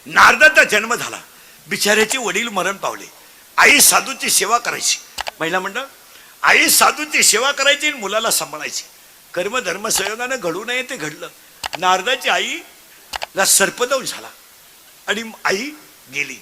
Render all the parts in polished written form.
नारदाचा जन्म झाला. बिचाऱ्याचे वडील मरण पावले. आई साधूची सेवा करायची. महिला मंडळ, आई साधूची सेवा करायची आणि मुलाला सांभाळायची. कर्म धर्म संयोगानं घडू नये ते घडलं. नारदाची आईला सर्पदंश झाला आणि आई गेली.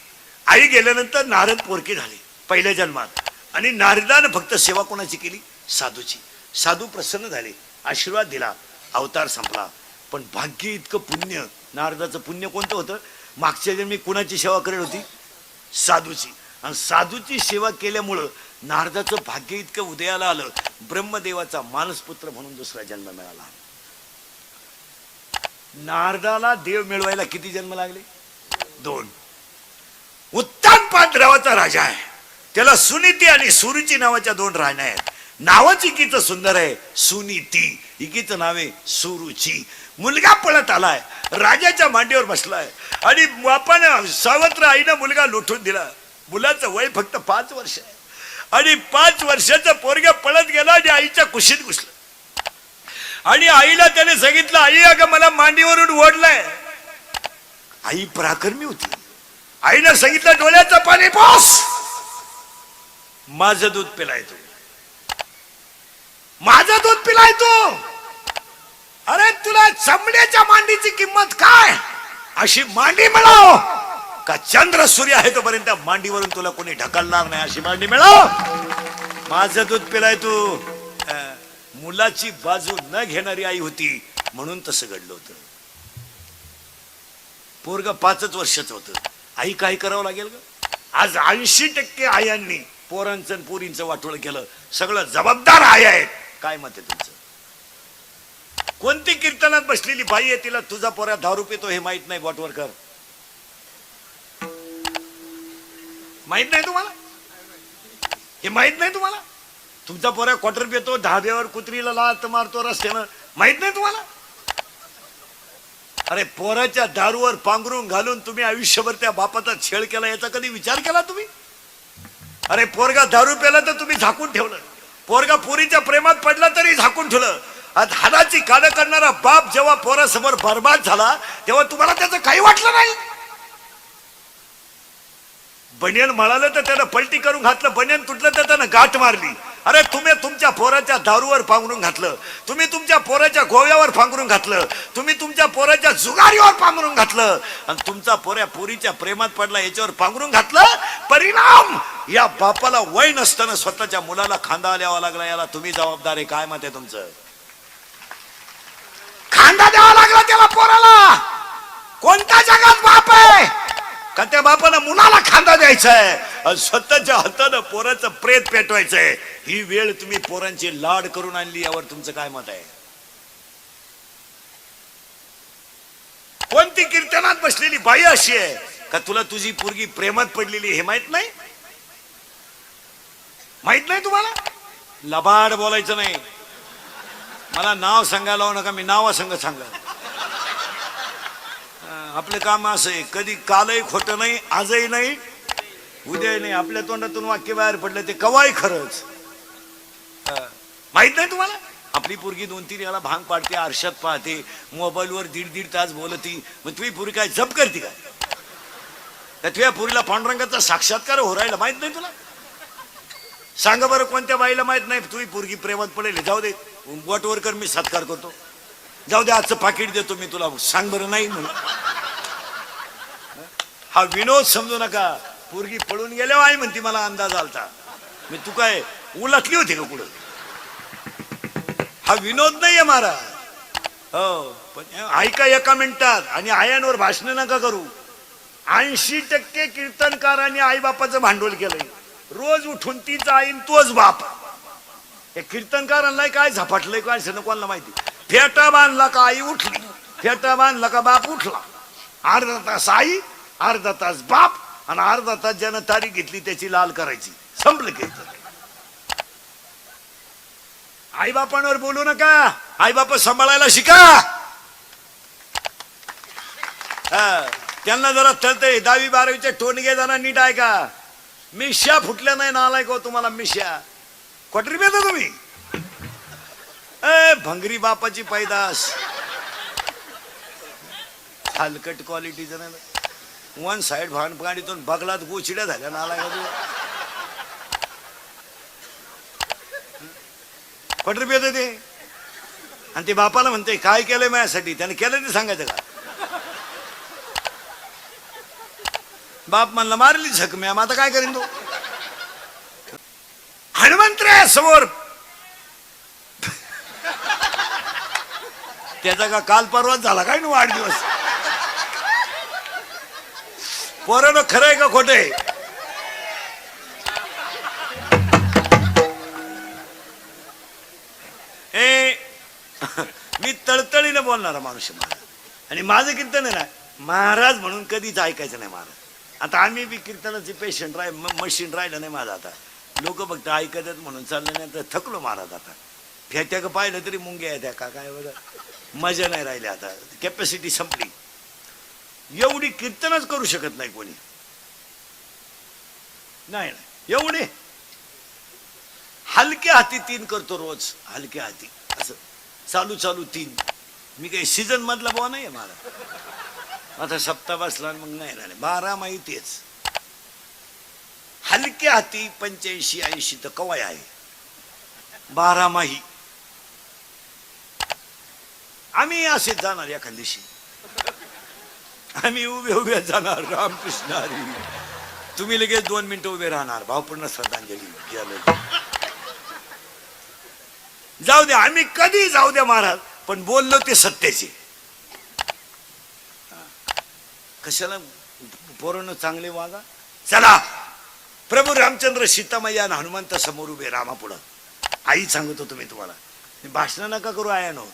आई गेल्यानंतर नारद पोरके झाले पहिल्या जन्मात. आणि नारदानं फक्त सेवा कोणाची केली? साधूची. साधू प्रसन्न झाले, आशीर्वाद दिला, अवतार संपला. पण भाग्य इतकं पुण्य, नारदाचं पुण्य कोणतं होतं? मागच्या जन्मी कुणाची सेवा करेल होती? साधूची. आणि साधूची सेवा केल्यामुळं नारदाचं भाग्य इतकं उदयाला आलं. ब्रह्मदेवाचा मानसपुत्र म्हणून दुसरा जन्म मिळाला. नारदाला देव मिळवायला किती जन्म लागले? 2. उत्तानपाद नावाचा राजा आहे. त्याला सुनीती आणि सुरुची नावाच्या 2 राण्या आहेत. नावच इकीचं सुंदर आहे, सुनीती. इकीचं नाव आहे सुरुची. मुलगा पळत आलाय, राजाच्या मांडीवर बसलाय आणि बापानं सावत्र आईनं मुलगा लुटून दिला. मुलाचं वय फक्त 5 वर्ष आहे आणि 5 वर्षाचं पोरग पळत गेला आणि आईच्या कुशीत घुसलं. आणि आईला त्याने सांगितलं, आई अगं मला मांडीवरून ओढलंय. आई पराक्रमी होती. आईनं सांगितलं, डोळ्याचं पाणी पास, माझं दूध पिलाय तू, माझं दूध पिलाय तू. अरे तुला चमड्याच्या मांडीची किंमत काय? अशी मांडी मिळव का चंद्र सूर्य आहे तोपर्यंत मांडीवरून तुला कोणी ढकलणार नाही. अशी मांडी मिळव, माझं दूध पिलाय तू. मुलाची बाजू न घेणारी आई होती म्हणून तसं घडलं होतं. पोरग 5 वर्षाचं होतं. आई काय करावं लागेल ग? आज 80% आयांनी पोरांचं आणि पोरींचं वाटोळ केलं. सगळं जबाबदार आई आहेत. काय मत आहे तुमचं? कोणती कीर्तनात बसलेली बाई आहे तिला तुझा पोरा दारू पितो हे माहित नाही? बोटवर कर. माहित नाही तुम्हाला? हे माहित नाही तुम्हाला? तुमचा पोरा क्वार्टर पितो, ढाब्यावर कुत्रीला लात मारतो रस्त्यानं, माहित नाही तुम्हाला? अरे पोराच्या दारूवर पांघरून घालून तुम्ही आयुष्यभर त्या बापाचा छेड केला, याचा कधी विचार केला तुम्ही? अरे पोरगा दारू प्याला तर तुम्ही झाकून ठेवलं. पोरगा पोरीच्या प्रेमात पडला तरी झाकून ठेवलं. आज हाडाची काढ करणारा बाप जेव्हा पोरासमोर बर्बाद झाला तेव्हा तुम्हाला त्याचं काही वाटलं नाही? बनियन मळालं तर त्यानं पलटी करून घातलं, बनियन तुटलं तर त्यानं गाठ मारली. अरे तुम्ही तुमच्या पोराच्या दारूवर पांघरून घातलं, तुम्ही तुमच्या पोराच्या गोव्यावर पांघरून घातलं, तुम्ही तुमच्या पोराच्या जुगारीवर पांघरून घातलं आणि तुमचा पोऱ्या पोरीच्या प्रेमात पडला याच्यावर पांघरून घातलं. परिणाम या बापाला वय नसताना स्वतःच्या मुलाला खांदा द्यावा लागला. याला तुम्ही जबाबदार आहे. काय मत आहे तुमचं? खांदा द्यावा लागला त्याला पोराला. कोणत्या जगात बाप आहे का त्या बापानं मुलाला खांदा द्यायचा आहे, स्वतःच्या हातानं पोराचं प्रेत पेटवायचंय? ही वेळ तुम्ही पोरांची लाड करून आणली. यावर तुमचं काय मत आहे? कोणती कीर्तनात बसलेली बाई अशी आहे का तुला तुझी पोरगी प्रेमात पडलेली हे माहित नाही? माहित नाही तुम्हाला? लबाड बोलायचं नाही. मला नाव सांगायला लावू नका, मी नावासंग सांगा. आपलं काम असं आहे, कधी कालही खोटं नाही, आजही नाही, उद्याही नाही. आपल्या तोंडातून वाक्य बाहेर पडलं ते कवाही खरंच. माहित नाही तुम्हाला? आपली पोरगी 2-3 याला भांग पाडते, आरशात पाहते, मोबाईलवर 1.5 तास बोलती. मग तुम्ही पोरी काय जप करते का? तुझ्या पोरीला पांडुरंगाचा साक्षात्कार हो राहिला माहित नाही तुला? सांगा बरं कोणत्या बाईला माहित नाही तुझी पोरगी प्रेमात पडेल? जाऊ दे, बोटवर कर, मी सत्कार करतो. जाऊ दे, आजचं पाकिट देतो मी तुला, सांग बरं. नाही म्हणून हा विनोद समजू नका. पोरगी पळून गेल्यावर आई म्हणती मला अंदाज आलता. मी तू काय उलटली होती का कुठं? हा विनोद नाहीये मारा. हो पण ऐका एका मिनिटात. आणि आयांवर भाषण नका करू. 80% कीर्तनकारांनी आई बापाचं भांडवल केलंय. रोज उठून तीच आईन तोच बाप. हे कीर्तनकारांना काय झपाटलंय काय कोणाला माहिती? फेटा बांधला का आई उठली, फेटा बांधला का बाप उठला. अर्धा तास आई, अर्धा तास बाप आणि अर्धा तास ज्यानं तारीख घेतली त्याची लाल करायची. संपलं की. आई बापांवर बोलू नका. आई बाप सांभाळायला शिका. त्यांना जरा तळतंय. 10वी-12वीचे टोनगे जरा नीट ऐका. मिश्या फुटल्या नाही नालाय का तुम्हाला? मिश्या क्वार्टर पेता तुम्ही? भंगरी बापाची पैदास, हलकट क्वालिटीचं नाही. वन साइड भानपाडीतून बगलात गोचिड्या झाल्या नाला पट रुपये होते ते. आणि ते बापाला म्हणते काय केलंय माझ्यासाठी, त्याने केलं ते सांगायचं का. बाप म्हणला मारली झक मी, आता काय करीन तो. हनुमंतराया समोर त्याचा का काल परवाच झाला काय ना वाढदिवस. पोरानं खरंय का खोटंय. मी तळतळीनं बोलणारा माणूस महाराज. आणि माझं कीर्तन आहे ना महाराज म्हणून कधीच ऐकायचं नाही महाराज. आता आम्ही बी कीर्तनाचे पेशंट मशीन राहिलं नाही माझं. आता लोक फक्त ऐकतात म्हणून चाललं नाही तर थकलो महाराज. आता फेट्या का पाहिलं तरी मुंग्या येत्या का काय बघा, मजा नाही राहिली. आता कॅपॅसिटी संपली. एवढी कीर्तनच करू शकत नाही कोणी. नाही एवढे हलक्या हाती 3 करतो रोज. हलक्या हाती असं चालू चालू 3. मी काही सीझन मधला बुवा नाही मला. आता सप्ताह बसला मग नाही राहिले 12 माहितीच. हलक्या हाती 85-80 तर कवाय आहे. 12 माही आम्ही असेच जाणार एखाद दिवशी. आम्ही उभे उभे जाणार रामकृष्ण हरी. तुम्ही लगेच 2 मिनिटं उभे राहणार. भावपूर्ण श्रद्धांजली. जाऊ द्या आम्ही कधी जाऊ द्या महाराज, पण बोललो ते सत्याचे. कशाला पोरांनो चांगले वागा. चला प्रभू रामचंद्र सीतामय्या आणि हनुमंत समोर उभे रामापुढं. आई सांगतो तुम्ही तुम्हाला भाषण नका करू. आयानो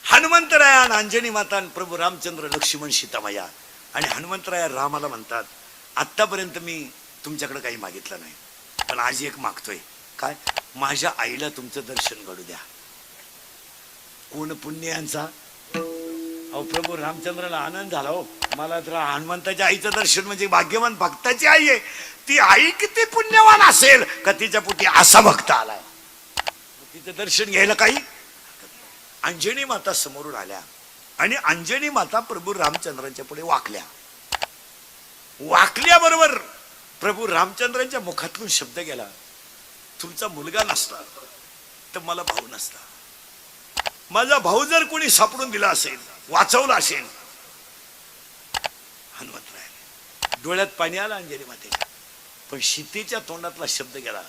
हनुमंतराया आणि अंजनी माता आणि प्रभू रामचंद्र लक्ष्मण सीतामय्या आणि हनुमंतराया रामाला म्हणतात आत्तापर्यंत मी तुमच्याकडे काही मागितलं नाही, पण आज एक मागतोय. काय? माझ्या आईला तुमचं दर्शन घडू द्या. कोण पुण्यांचा. अहो प्रभू रामचंद्राला आनंद झाला हो. मला तर हनुमंताच्या आईचं दर्शन म्हणजे भाग्यवान भक्ताची आई आहे. ती आई किती पुण्यवान असेल का तिच्या पोटी असा भक्त आलाय. तिचं दर्शन घ्यायला काही. अंजनी माता समोरून आल्या आणि अंजनी माता प्रभू रामचंद्रांच्या पुढे वाकल्या. वाकल्याबरोबर प्रभू रामचंद्रांच्या मुखातून शब्द गेला, तुमचा मुलगा नसता तर मला भाऊ नसता. माझा भाऊ जर कोणी सापडून दिला असेल, वाचवला असेल. हनुमंतराय डोळ्यात पाणी आलं अंजनी मातेच्या. पण सीतेच्या तोंडातला शब्द गेला,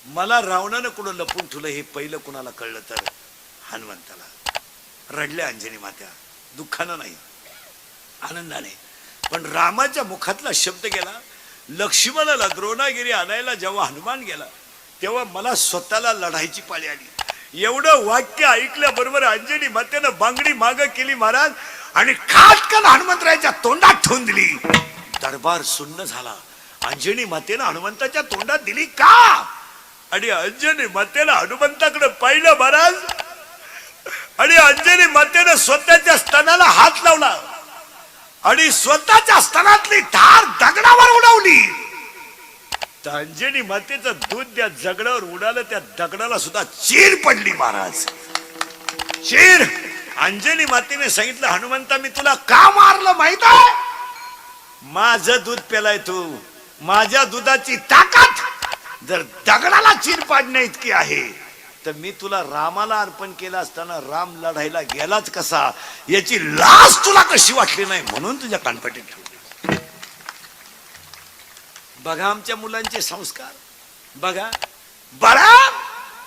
मला रावणानं कुठं लपून ठेवलं हे पहिलं कुणाला कळलं तर हनुमंताला. रडल्या अंजनी मात्या, दुःखानं नाही आनंदाने. पण रामाच्या मुखातला शब्द गेला. लक्ष्मणाला द्रोणागिरी आणायला जेव्हा हनुमान गेला तेव्हा मला स्वतःला लढायची पाळी आली. एवढं वाक्य ऐकल्याबरोबर अंजनी मातेनं बांगडी माग केली महाराज आणि खाटकन हनुमंतरायाच्या तोंडात ठेवून दिली. दरबार सुन्न झाला. अंजनी मातेनं हनुमंताच्या तोंडात दिली का? आणि अंजनी मातेनं हनुमंताकडे पाहिलं महाराज आणि अंजनी मातेनं स्वतःच्या स्तनाला हात लावला आणि स्वतःच्या स्तनातली धार दगडावर उडवली. तर अंजनी मातेचं दूध त्या दगडावर उडालं. त्या दगडाला सुद्धा चीर पडली महाराज. चीर. अंजनी मातेने सांगितलं हनुमंता मी तुला का मारलं माहित आहे? माझं दूध पेलाय तू. माझ्या दुधाची ताकद जर दगडाला चीर पाडण्या इतकी आहे तर मी तुला रामाला अर्पण केलं असताना राम लढायला गेलाच कसा याची लाज तुला कशी वाटली नाही म्हणून तुझ्या कानपटीत ठेवली. बघा आमच्या मुलांचे संस्कार. बघा बाळा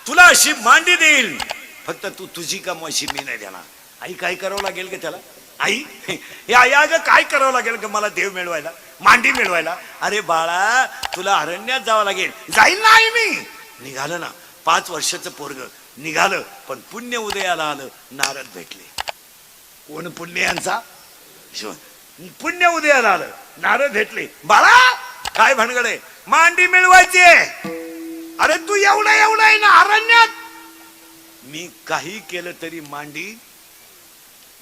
तुला अशी मांडी देईल, फक्त तू तुझी कमवायची मी नाही देणार. आई काय करावं लागेल का त्याला? आई हे आई अगं काय करावं लागेल का मला देव मिळवायला, मांडी मिळवायला? अरे बाळा तुला अरण्यात जावं लागेल. जाईल ना आई मी. निघालं ना 5 वर्षाचं पोरग निघालं. पण पुण्य उदयाला आलं. नारद भेटले. कोण पुण्यांचा? पुण्य उदयाला आलं. नारद भेटले. बाळा काय भानगड आहे? मांडी मिळवायची. अरे तू एवढं आहे ना अरण्यात. मी काही केलं तरी मांडी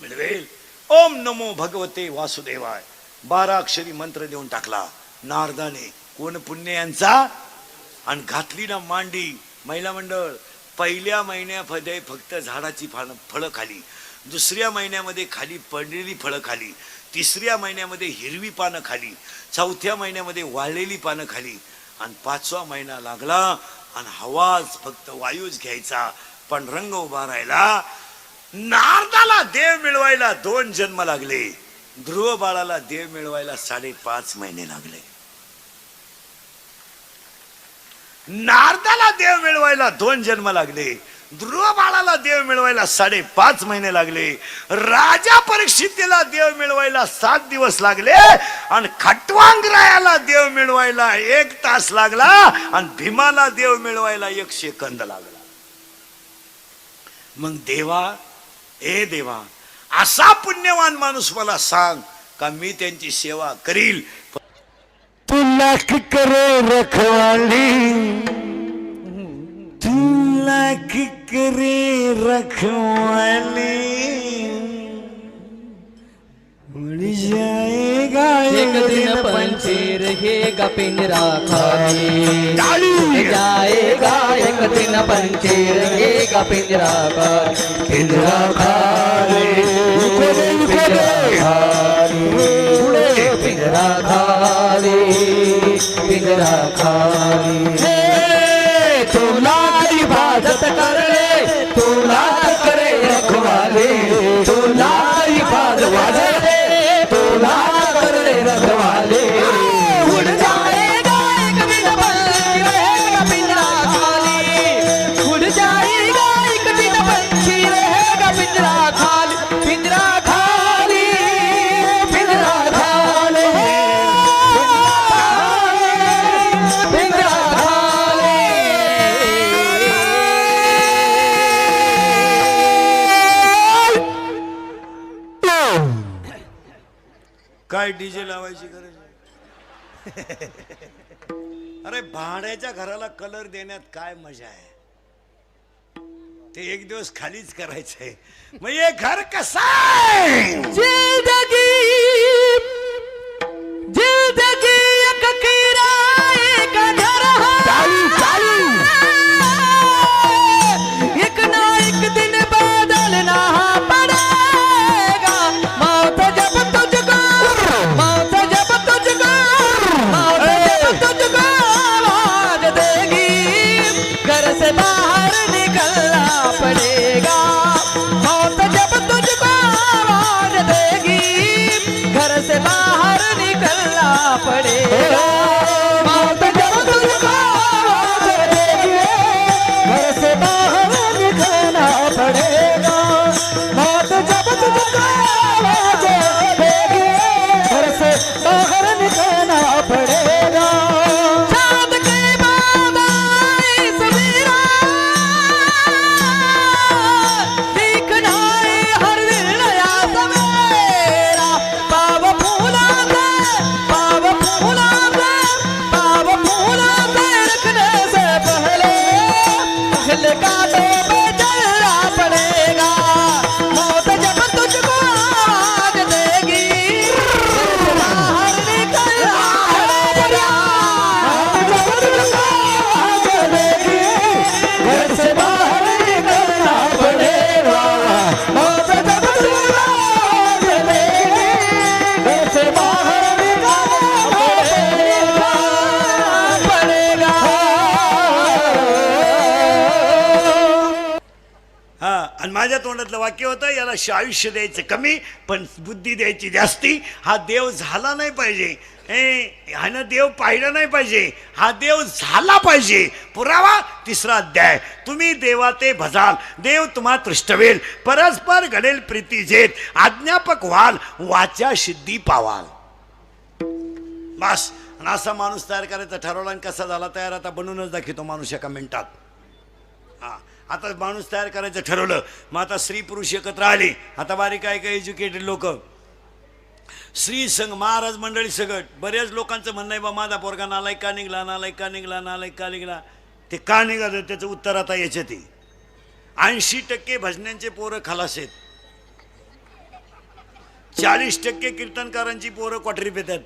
मिळवेल. ओम नमो भगवते वासुदेवाय 12 अक्षरी मंत्र देऊन टाकला नारदाने. कोण पुण्यांचा? आणि घातली ना मांडी. महिला मंडळ पहिल्या महिन्यामध्ये फक्त झाडाची फळं खाली, दुसऱ्या महिन्यामध्ये खाली पडलेली फळं खाली, तिसऱ्या महिन्यामध्ये हिरवी पानं खाली, चौथ्या महिन्यामध्ये वाळलेली पानं खाली, आणि 5वा महिना लागला आणि हवाच फक्त वायूच घ्यायचा, पण रंग उभा राहिला. नारदाला देव मिळवायला 2 जन्म लागले, ध्रुव बाळाला देव मिळवायला 5.5 महिने लागले. नारदाला देव मिळवायला 2 जन्म लागले, ध्रुव बाळाला देव मिळवायला 5.5 महिने लागले, राजा परीक्षितीला देव मिळवायला 7 दिवस लागले, आणि खटवांगरायाला देव मिळवायला 1 तास लागला, आणि भीमाला देव मिळवायला 1 सेकंद लागला. मग देवा, ए देवा, असा पुण्यवान माणूस मला सांग का मी त्यांची सेवा करील. तू लाख करे रखवाली, तू लाख करे रखवाली, उड़ जाएगा एक दिन पंछी रहेगा पिंजरा खाली, जाएगा एक दिन पंछी रहेगा पिंजरा खाली, पिंजरा खाली, पिंजरा खाली, पिंजरा खाली, पिंजरा खाली. तुला हिफाजत कर ले, तुला करे रखवाले, तुला हिफाजत कर ले, तुला करे रखवाले. उड़ जाएगा एक दिन पंछी रहेगा पिंजरा खाली, उड़ जाएगा एक दिन पंछी रहेगा पिंजरा खाली, पिंजरा खाली, पिंजरा खाली, पिंजरा खाली. काय डीजे लावायची गरज आहे? अरे भाड्याच्या घराला कलर देण्यात काय मजा आहे? ते 1 दिवस खालीच करायचंय. मग हे घर कसं आहे? जिंदगी जिंदगी एक किराए का घर है, एक ना एक दिन बदलना पड़ेगा. मौत जब तुझको, मौत जब तुझको, मौत जब तुझको आवाज देगी, घर से बाहर निकलना पड़ेगा. मौत जब तुझको आवाज देगी, घर से बाहर निकलना पड़ेगा. मौत जब तुझको आवाज देगी, घर से बाहर निकलना पड़ेगा. मौत जब तुझको आवाज देगी, घर से बाहर निकलना पड़ेगा. चाँद के बाद आई सवेरा, दिखना है हर दिन नया सवेरा. पाव फूला से, पाव फूला से, पाव फूला से रखने से पहले पहले कांटों पे चलना पड़ेगा. मौत जब तुझको आवाज देगी, घर से बाहर निकलना पड़ेगा. मौत जब तुझको आवाज देगी, घर से बाहर निकलना पड़ेगा. मौत जब तुझको आवाज देगी, घर से बाहर निकलना पड़ेगा. हा, आणि माझ्या तोंडातलं वाक्य होतं, याला आयुष्य द्यायचं कमी पण बुद्धी द्यायची जास्ती. हा देव झाला नाही पाहिजे, ह्यानं देव पाहिलं नाही पाहिजे, हा देव झाला पाहिजे. पुरावा 3रा अध्याय. तुम्ही देवा ते भजाल, देव तुम्हा तृष्टवेल, परस्पर घडेल प्रीती जेत, आज्ञापक व्हाल, वाचा सिद्धी पावाल. बस. आणि असा माणूस तयार करायचा ठरवला, आणि कसा झाला तयार आता बनवूनच दाखवतो माणूस एका मिनिटात. हा, आता माणूस तयार करायचं ठरवलं. मग आता स्त्री पुरुष एकत्र आले. आता बारीक काय काय एज्युकेटेड लोक, स्त्री संघ, महाराज मंडळी सगळं. बऱ्याच लोकांचं म्हणणं आहे, बा माझा पोरगा नालायक का निघला, नालायक का निघला, नालायक का निघला. ते का निघालं त्याचं उत्तर आता याच्यात आहे. 80% भजन्यांचे पोरं खलास आहेत, 40% कीर्तनकारांची पोरं क्वाटरी पेतात.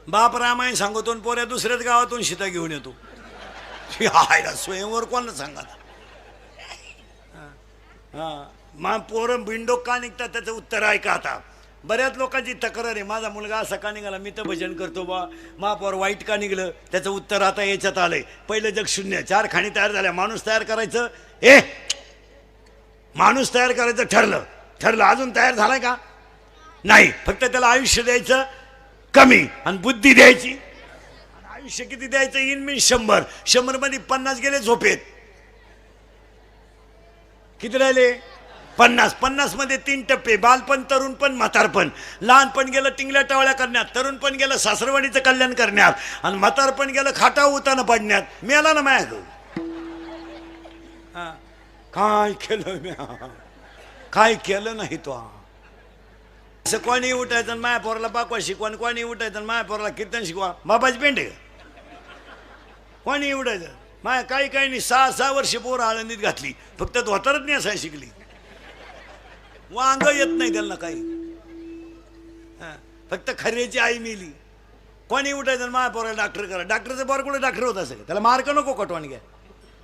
बाप रामायण सांगतो आणि पोऱ्या दुसऱ्याच गावातून सीता घेऊन येतो. स्वयंवर कोणाला सांगा. हा मा पोरं बिंडोक का निघतात त्याचं उत्तर ऐका आता. बऱ्याच लोकांची तक्रार आहे, माझा मुलगा असा का निघाला, मी तर भजन करतो बा, महापौर वाईट का निघलं, त्याचं उत्तर आता याच्यात आलंय. पहिलं जग शून्य, 4 खाणी तयार झाल्या, माणूस तयार करायचं. माणूस तयार करायचं ठरलं, अजून तयार झालाय का नाही. फक्त त्याला आयुष्य द्यायचं कमी आणि बुद्धी द्यायची. आणि आयुष्य किती द्यायचं, इन मीन 100 मध्ये 50 गेले झोपेत. किती राहिले 50 मध्ये 3 टप्पे, बालपण, तरुणपण, म्हातारपण. लहानपण गेलं टिंगल्या टावळ्या करण्यात, तरुणपण गेलं सासरवाडीचं कल्याण करण्यात, आणि म्हातारपण गेलं खाटा उताना पडण्यात. मिळाला ना माझ्या काय केलं म्या, काय केलं नाही तो. असं कोणी उठायचं आणि माया पोराला पाकवा शिकवा, कोणी उठायचं आणि माया पोराला कीर्तन शिकवा. बाबाची पेंड आहे का? कोणी उठायचं माया काही नाही. 6 वर्ष पोरं आळंदीत घातली, फक्त धोतरच नाही असाय शिकली. वांग येत नाही त्यांना काही, फक्त खऱ्याची आई मिली. कोणी उठायचं माया पोराला डॉक्टर करा. डॉक्टरचं पोर कुठे डॉक्टर होत असेल, त्याला मार्क नको कटवान घ्या.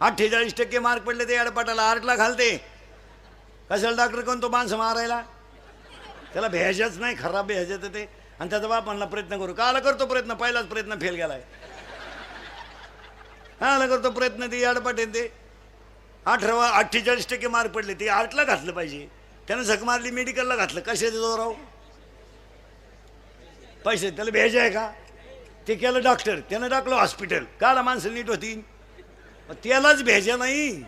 48% मार्क पडले ते अडपाटाला 8ला घालते. कशाला डॉक्टर कोण तो माणसं मारायला, त्याला भेजाच नाही, खराब भेजायचं ते. आणि त्याचा बापांना प्रयत्न करू, काला करतो प्रयत्न, पहिलाच प्रयत्न फेल गेलाय. काला करतो प्रयत्न, ते अडपाट ते. 48% मार्क पडले, ते 8ला घातलं पाहिजे. त्यानं झक मारली, मेडिकलला घातलं. कशाचे जोराव पैसे, त्याला भेज आहे का? ते केलं डॉक्टर, त्यानं टाकलं हॉस्पिटल. काला माणसं नीट होती, त्यालाच भेजा नाही.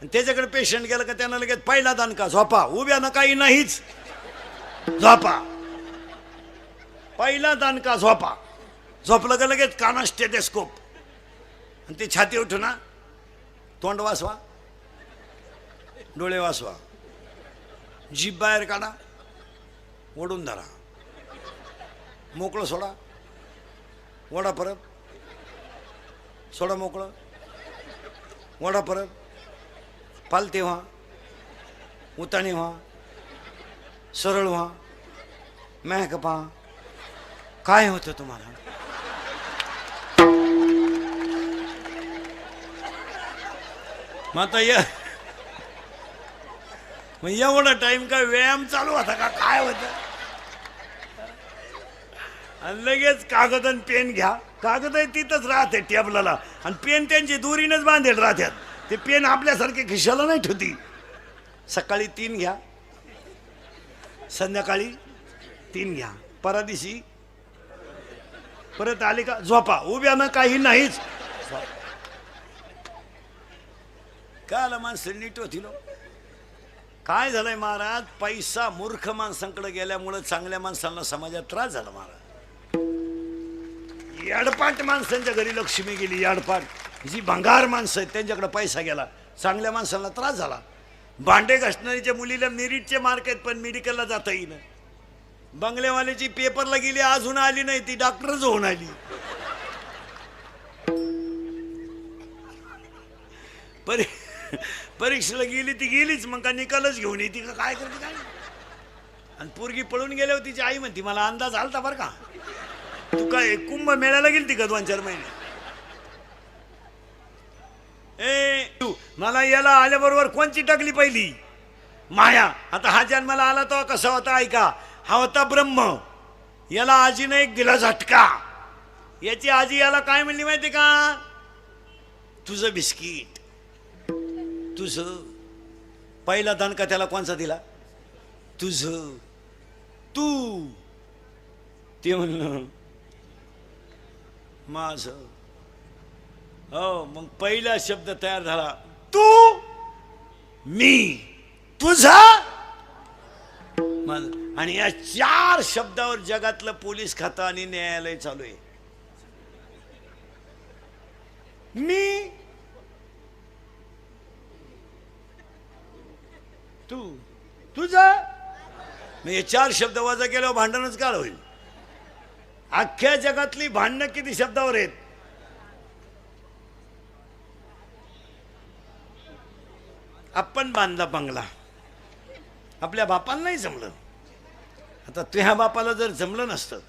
त्याच्याकडे पेशंट गेलं का त्यानं लगेच पहिला दणका, झोपा. उभ्यानं काही नाहीच, झोपा. पहिला दणका, झोपा. झोपलं का लगेच काना स्टेथोस्कोप, आणि ते छाती उठू ना, तोंड वाचवा, डोळे वाचवा, जीभ बाहेर काढा, ओढून धरा, मोकळं सोडा, ओढा परत, सोडा मोकळं, ओढा परत, पालते व्हा, उताने व्हा, सरळ व्हा, मॅक पहा. काय होतं तुम्हाला? मग आता मग एवढा टाइम काय व्यायाम चालू होता का, काय होतं? आणि लगेच कागद आणि पेन घ्या. कागद आहे तिथंच राहते टेबलाला, आणि पेन त्यांची दुरीनच बांधेल राहत्यात. ते पेन आपल्यासारखे खिशाला नाही ठेवती. सकाळी 3 घ्या, संध्याकाळी 3 घ्या, परादिशी परत आले का झोपा. उभ्यानं काही नाहीच. काय आलं माणसं नीट होतील. काय झालंय महाराज, पैसा मूर्ख माणसांकडे गेल्यामुळे चांगल्या माणसांना समाजात त्रास झाला महाराज. याडपाट माणसांच्या घरी लक्ष्मी गेली, याडपाट. जी भंगार माणसं आहेत त्यांच्याकडे पैसा गेला, चांगल्या माणसांना त्रास झाला. भांडे घासणारीच्या मुलीला मेरिटचे मार्क आहेत पण मेडिकलला जाता येईना. बंगलेवाल्याची पेपरला गेली, अजून आली नाही, ती डॉक्टरच होऊन आली. परीक्षेला गेली ती गेलीच, मग का निकालच घेऊन येते का काय करते काय. आणि पोरगी पळून गेल्यावर तिची आई म्हणती मला अंदाज आलता बरं का, तू काय कुंभ मेळ्याला गेली का 2-4 महिने. तू मला याला आल्याबरोबर कोणची टाकली पहिली माया. आता हा जन्माला आला तो कसा होता ऐका. हा होता ब्रह्म. याला आजीने एक दिला झटका. याची आजी याला काय म्हणली माहिती का, तुझं बिस्किट, तुझं. पहिला दणका त्याला कोणचा दिला, तुझं, तू. ते म्हणलं माझं. हो, मग पहिला शब्द तयार झाला, तू, मी, तुझा, आणि या 4 शब्दावर जगातलं पोलीस खातं आणि न्यायालय चालू आहे. मी, तू, तुझा. मग हे 4 शब्द वजा केल्यावर भांडणच काळ होईल. अख्ख्या जगातली भांडणं किती शब्दावर आहेत. आपण बांधला बंगला, आपल्या बापाला नाही जमलं. आता तुझ्या बापाला जर जमलं नसतं,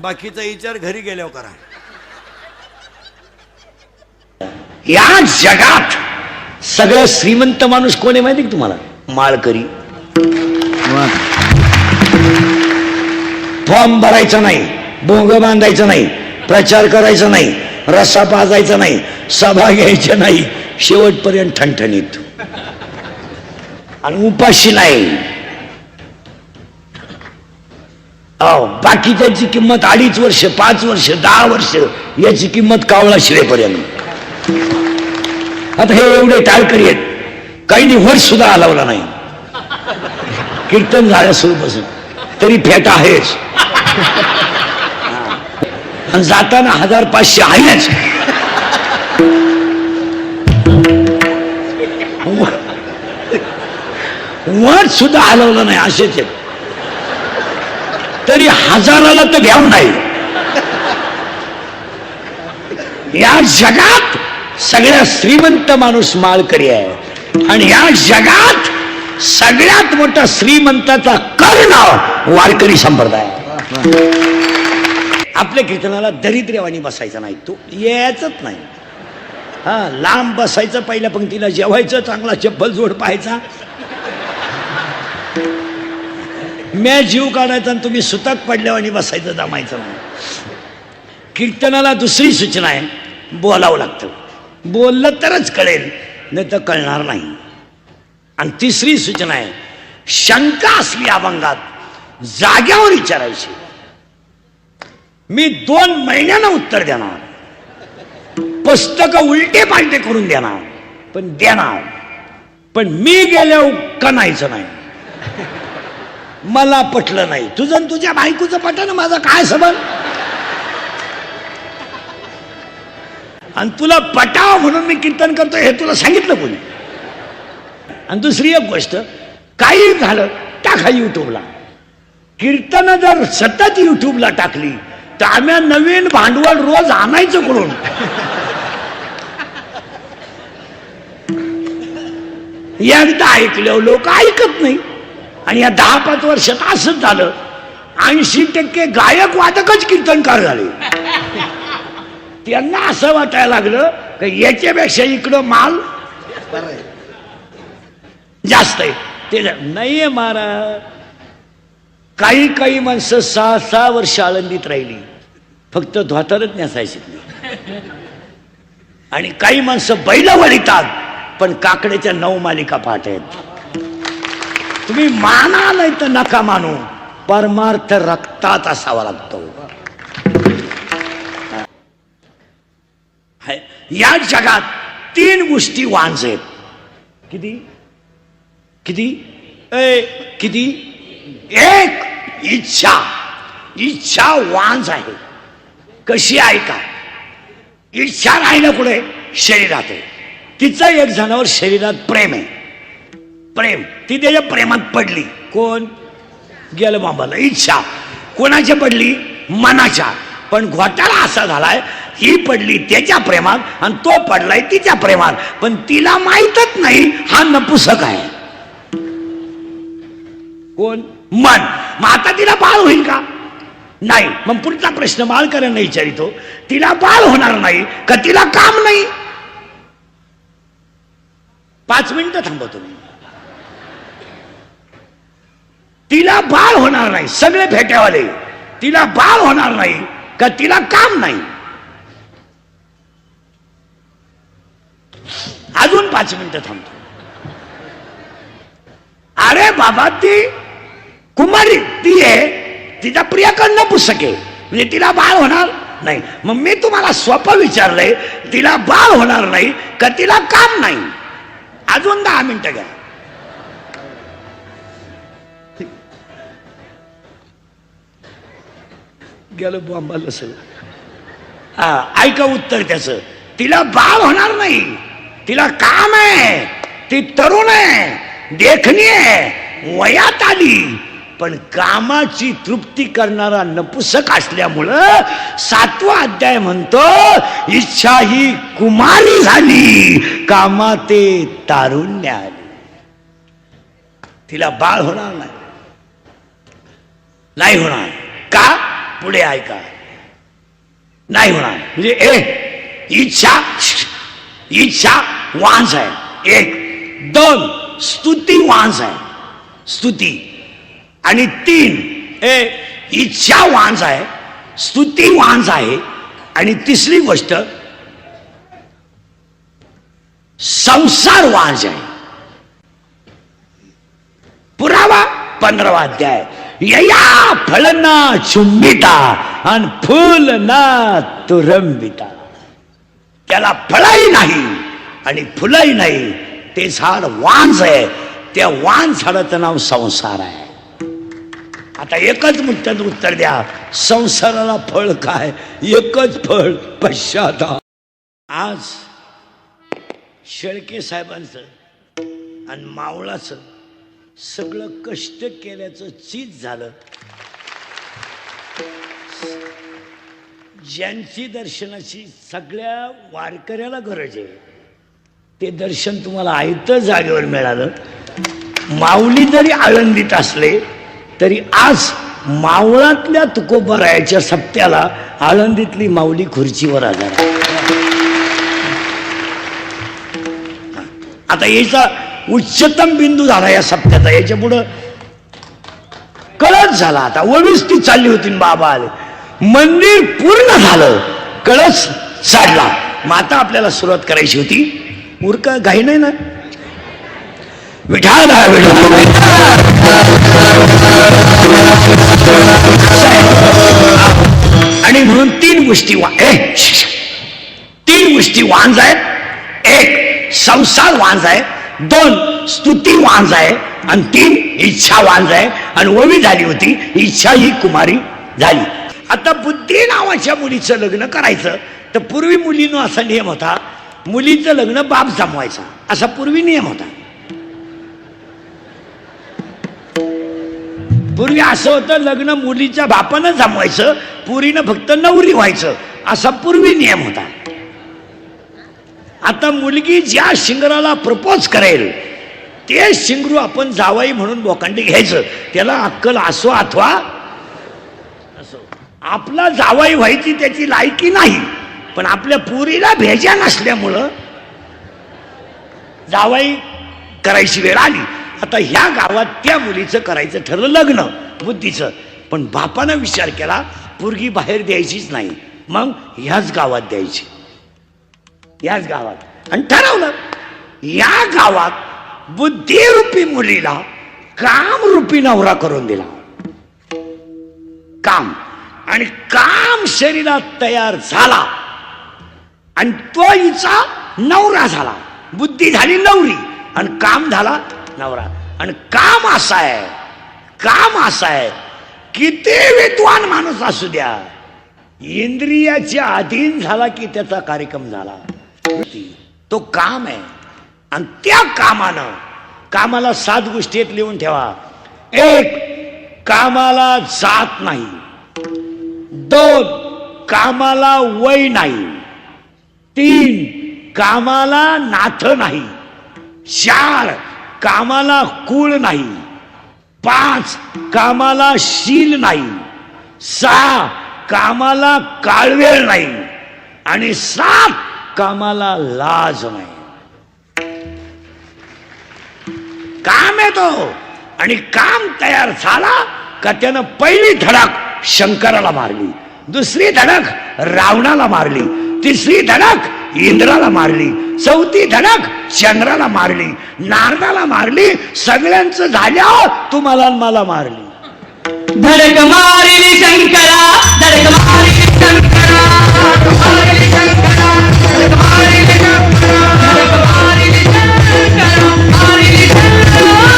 बाकीचा विचार घरी गेल्यावर करा. या जगात सगळ्यात श्रीमंत माणूस कोण आहे माहिती का तुम्हाला? माळकरी. फॉर्म भरायचा नाही, भोंग बांधायचं नाही, प्रचार करायचा नाही, रस्सा पाजायचा नाही, सभा घ्यायच्या नाही, शेवटपर्यंत ठणठणीत आणि उपाशी नाही. बाकीच्याची किंमत 2.5 वर्ष, 5 वर्ष, 10 वर्ष, याची किंमत कावळा शिरेपर्यंत. आता हे एवढे टाळकरी आहेत, काही वर्ष सुद्धा हलवला नाही. कीर्तन झालं सुरूपासून तरी फेटा आहेच, आणि जाताना 1500 आहेच. वट सुद्धा हलवलं नाही, असेच आहेत. तरी 1000ला तर घ्याव नाही. या जगात सगळ्यात श्रीमंत माणूस माळकरी आहे, आणि या जगात सगळ्यात मोठा श्रीमंताचा कर्ण वारकरी संप्रदाय. आपल्या कीर्तनाला दरिद्र्यवाणी बसायचं नाही, तो यायचंच नाही. लांब बसायचं, पहिल्या पंक्तीला जेवायचं, चांगला चप्पल जोड पाहायचा, म्या जीव काढायचा, आणि तुम्ही सुतात पडल्यावानी बसायचं, जमायचं नाही. कीर्तनाला दुसरी सूचना आहे, बोलावं लागतं. बोललं तरच कळेल, नाही तर कळणार नाही. आणि तिसरी सूचना आहे, शंका असली अभंगात जाग्यावर विचारायची. मी 2 महिन्यानं उत्तर देणार, पुस्तक उलटे पालटे करून देणार, पण देणार. पण मी गेल्यावर कणायचं नाही. मला पटलं नाही, तुझं आणि तुझ्या बायकोचं पटलं, माझा काय संबंध? आणि तुला पटाव म्हणून मी कीर्तन करतो हे तुला सांगितलं कोणी? आणि दुसरी एक गोष्ट, काही झालं टाका युट्यूबला. कीर्तन जर सतत युट्यूबला टाकली तर आम्ही नवीन भांडवल रोज आणायचं करून. एकदा ऐकल्यावर लोक ऐकत नाही, आणि या 10-5 वर्षात असंच झालं. 80% गायक वादकच कीर्तनकार झाले. त्यांना असं वाटायला लागलं की याच्यापेक्षा इकडं माल जास्त आहे. ते नाहीये महाराज. काही माणसं 6-6 वर्ष आळंदीत राहिली, फक्त धोतरच नेसायची नाही. आणि काही माणसं बैल वळीतात, पण काकड्याच्या 9 मालिका पाठ आहेत. तुम्ही माना नाही तर नका मानू, परमार्थ रक्तात असावा लागतो. या जगात 3 गोष्टी वांज आहेत. किती किती किती? एक इच्छा. इच्छा वांज आहे. कशी आहे का? इच्छा नाही ना कुठे? शरीरात आहे. तिचं एक जणावर शरीरात प्रेम आहे. प्रेम, ती त्याच्या प्रेमात पडली. कोण? गेलं बाबाला. इच्छा कोणाच्या पडली? मनाच्या. पण घोटाळा असा झालाय, ही पडली त्याच्या प्रेमात आणि तो पडलाय तिच्या प्रेमात, पण तिला माहीतच नाही हा नपुसक आहे. कोण? मन. मग आता तिला बाळ होईल का? नाही. मग पुढचा प्रश्न माळकऱ्यांना विचारितो, तिला बाळ होणार नाही का तिला काम नाही? 5 मिनिटं थांबवतो मी. तिला बाळ होणार नाही, सगळे फेट्यावाले. तिला बाळ होणार नाही का तिला काम नाही? अजून 5 मिनिटं थांबतो. अरे बाबा, ती कुमारी, ती आहे, तिचा प्रियाकडनं पुस्तक आहे, म्हणजे तिला बाळ होणार नाही. मग मी तुम्हाला सोपं विचारलंय, तिला बाळ होणार नाही का तिला काम नाही? अजून 10 मिनिटं घ्या. गेलं बॉम्बाला सगळं. ऐका उत्तर त्याचं. तिला बाळ होणार नाही, तिला काम आहे, ती तरुण आहे, देखणी आहे, वयात आली, पण कामाची तृप्ती करणारा नपुसक असल्यामुळं 7वा अध्याय म्हणतो, इच्छा ही कुमारी झाली, कामाते तारुण्य आली. तिला बाळ होणार नाही. नाही होणार का? पुढे ऐका. नाही होणार म्हणजे इच्छा इच्छा वांस आहे एक. 2 स्तुती वांस आहे स्तुती. आणि 3 इच्छा वांस आहे स्तुती वांस आहे. आणि तिसरी गोष्ट संसार वांस आहे. पुरावा 15वा अध्याय. यया फळना चुंबिता आणि फुल ना तुरंबिता. त्याला फळही नाही आणि फुलही नाही. ते झाड वांस आहे. त्या वांस झाडाचं नाव संसार आहे. आता एकच मुद्द्यात उत्तर द्या, संसाराला फळ काय? एकच फळ, पश्चाताप. आज शेळके साहेबांचं आणि मावळाचं सगळं कष्ट केल्याचं चीज झालं. ज्यांची दर्शनाची सगळ्या वारकऱ्याला गरज आहे ते दर्शन तुम्हाला आयतं जागेवर मिळालं. माऊली जरी आळंदीत असले तरी आज मावळातल्या तुकोबारायाच्या सप्त्याला आळंदीतली माऊली खुर्चीवर आजार. आता याचा उच्चतम बिंदू झाला या सप्त्याचा. याच्या पुढं कळस झाला. आता वळूच ती चालली होती बाबा आले. मंदिर पूर्ण झालं, कळस साडला. मग आता आपल्याला सुरुवात करायची होती. उरका घाई नाही ना. विठाला आणि म्हणून 3 गोष्टी 3 गोष्टी वांज आहेत. 1 संसार वांज आहे. 2 स्तुती वांज आहे. आणि 3 इच्छा वांज आहे. आणि ओवी झाली होती, इच्छा ही कुमारी झाली. आता बुद्धी नावाच्या मुलीचं लग्न करायचं तर पूर्वी मुलीनं असा नियम होता, मुलीचं लग्न बाप जमवायचा असा पूर्वी नियम होता. पूर्वी असं होतं, लग्न मुलीच्या बापानं जमवायचं, पुरीनं फक्त नवरी व्हायचं असा पूर्वी नियम होता. आता मुलगी ज्या शिंगराला प्रपोज करेल ते शिंगरू आपण जावाई म्हणून बोकांडी घ्यायचं. त्याला अक्कल असो अथवा असो, आपला जावाई व्हायची त्याची लायकी नाही, पण आपल्या पुरीला भेजा नसल्यामुळं जावाई करायची वेळ आली. आता ह्या गावात त्या मुलीचं करायचं ठरलं लग्न बुद्धीचं, पण बापानं विचार केला पोरगी बाहेर द्यायचीच नाही, मग ह्याच गावात द्यायची. याच गावात आणि ठरवलं या गावात बुद्धिरूपी मुलीला कामरूपी नवरा करून दिला. काम आणि काम शरीरात तयार झाला आणि तो हिचा नवरा झाला. बुद्धी झाली नवरी आणि काम झाला नवरा. आणि काम असा आहे किती विद्वान माणूस असू द्या, इंद्रियाच्या अधीन झाला की त्याचा कार्यक्रम झाला. तो काम आहे आणि त्या कामाला 7 गोष्टी लिहून ठेवा. 1 कामाला जात नाही. 2 कामाला वय नाही. 3 कामाला नाथ नाही. 4 कामाला कुळ नाही. 5 कामाला शील नाही. 6 कामाला काळवेळ नाही. आणि 7 कामाला लाज नाही. काम आहे तो. आणि काम तयार झाला का त्यानं पहिली धडक शंकराला मारली, दुसरी धडक रावणाला मारली, तिसरी धडक इंद्राला मारली, चौथी धडक चंद्राला मारली, नारदाला मारली. सगळ्यांचं झाल्यावर तुम्हाला मला मारली. धडक मारिली शंकरा, धडक मारिली शंकरा, मारिली शंकरा, धडक मारिली शंकरा, धडक मारिली शंकरा, मारिली शंकरा,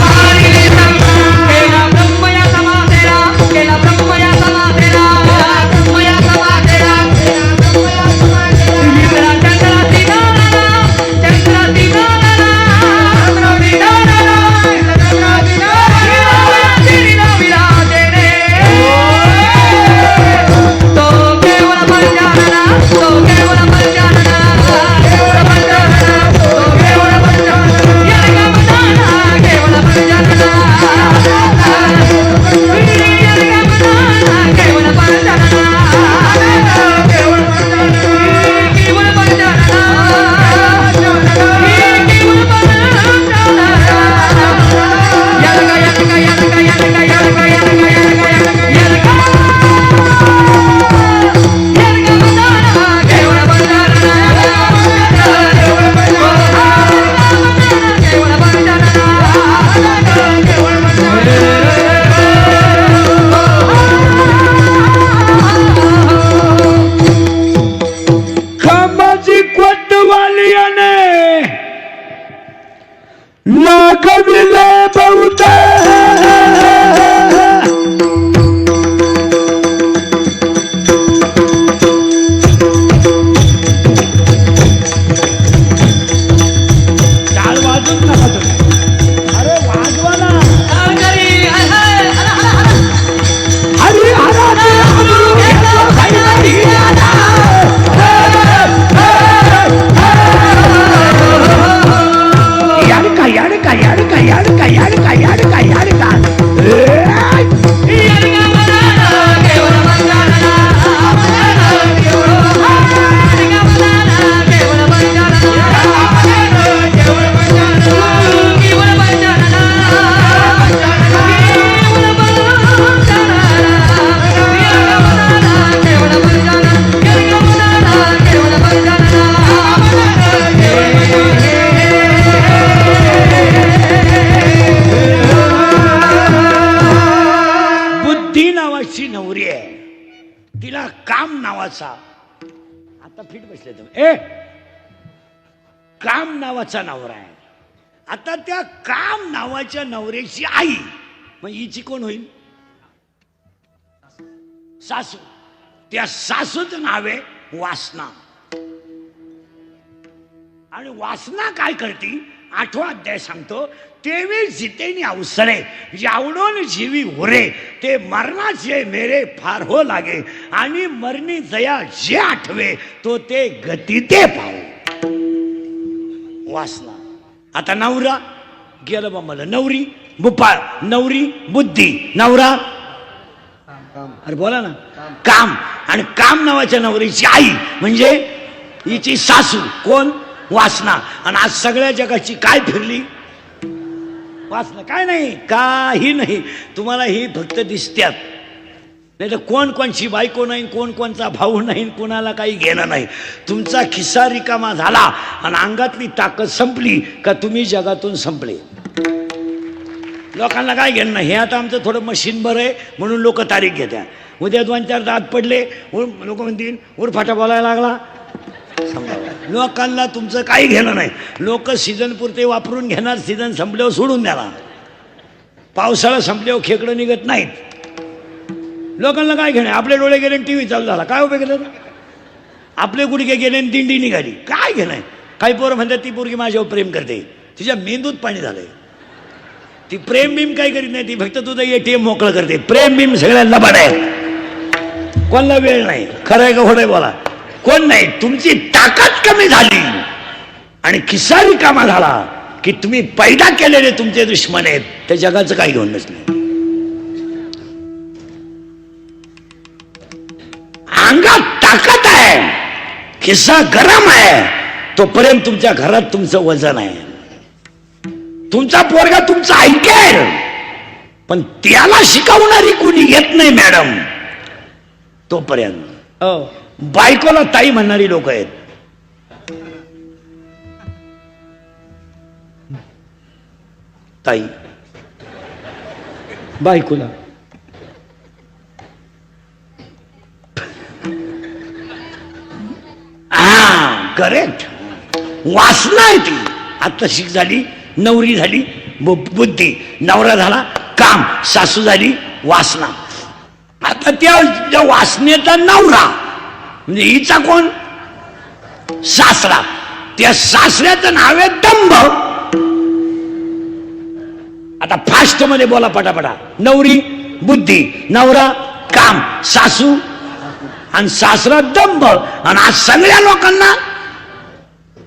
मारिली शंकरा. केला ब्रह्मया समाधेला, केला ब्रह्मया समाधेला, ब्रह्मया समाधेला, ब्रह्मया समाधेला. चंद्राती नाना, चंद्राती नाना, चंद्राती नाना, चंद्राती नाना. कोतवालियाने नागविले बहुत टाळ वाजवत नका तुम्ही. अरे वाजवा ना. हरी हर हरी हराचे अमरू घेतलं खाई आला. याडका याडका याडका याडका याडका याडका याडका बुद्धी नावाची नवरी आहे, तिला काम नावाचा, आता फिट बसले तुम्ही, काम नावाचा नवरा आहे. आता त्या काम नावाच्या नवऱ्याची आई, मग हिची कोण होईल? सासू. त्या सासूचं नाव आहे वासना. आणि वासना काय करते? 8वा अध्याय सांगतो, तेवी जितेनी अवसरे यावडून जीवी होरे ते मरणाचे मेरे फार हो लागे आणि मरणी जया जे आठवे तो ते गती ते पाहू. वासना. आता नवरा गेलं बा, मला नवरी बुपाळ, नवरी बुद्धी, नवरा अरे बोला ना काम. आणि काम नावाच्या नवरीची आई म्हणजे हिची सासू कोण? वासना. आणि आज सगळ्या जगाची काय फिरली? वासना. काय नाही, काही नाही. तुम्हाला ही फक्त दिसत्यात, नाही तर कोण कोणची बायको नाही, कोण कोणचा भाऊ नाही, कोणाला काही घेणं नाही. तुमचा खिस्सा रिकामा झाला आणि अंगातली ताकद संपली का तुम्ही जगातून संपले. लोकांना काय घेणं नाही. हे आता आमचं थोडं मशीन बरं आहे म्हणून लोक तारीख घेत्या. उद्या 2-4 दात पडले लोक म्हणतील उरफाटा बोलायला लागला. लोकांना तुमचं काही घेणं नाही. लोक सीझन पुरते वापरून घेणार, सीझन संपल्यावर सोडून द्याला. पावसाळा संपल्यावर खेकडं निघत नाहीत. लोकांना काय घेणं? आपले डोळे गेले टीव्ही चालू झाला, काय उपयोग केला? आपले गुडघे गेले आणि दिंडी निघाली, काय घेणं? काही पोरं म्हणतात ती पोरगी माझ्यावर प्रेम करते, तिच्या मेंदूत पाणी झालंय. ती प्रेम बिम काही करीत नाही, ती फक्त तुझं ATM मोकळं करते. प्रेम बिम सगळ्या लबाड आहे, कोणाला वेळ नाही. खरं आहे का खोटं आहे बोला? कोण नाही. तुमची ताकद कमी झाली आणि खिस्सा रिकामा झाला की तुम्ही पैदा केलेले तुमचे दुश्मन आहेत, त्या जगाचं काही घेऊन नसले. अंगात ताकद आहे, खिस्सा गरम आहे, तोपर्यंत तुमच्या घरात तुमचं वजन आहे. तुमचा पोरगा तुमचं ऐकेल, पण त्याला शिकवणारी कोणी येत नाही मॅडम. तोपर्यंत बायकोला ताई म्हणणारी लोक आहेत. ताई बायकोला करेक्ट. वासना आहे ती. आता शिक झाली, नवरी झाली बुद्धी, नवरा झाला काम, सासू झाली वासना. आता त्या वासनेचा नवरा म्हणजे हिचा कोण? सासरा. त्या सासऱ्याचं नाव आहे दंभ. आता फास्ट मध्ये बोला पटापटा. नवरी बुद्धी, नवरा काम, सासू आणि सासरा दंभ. आणि आज सगळ्या लोकांना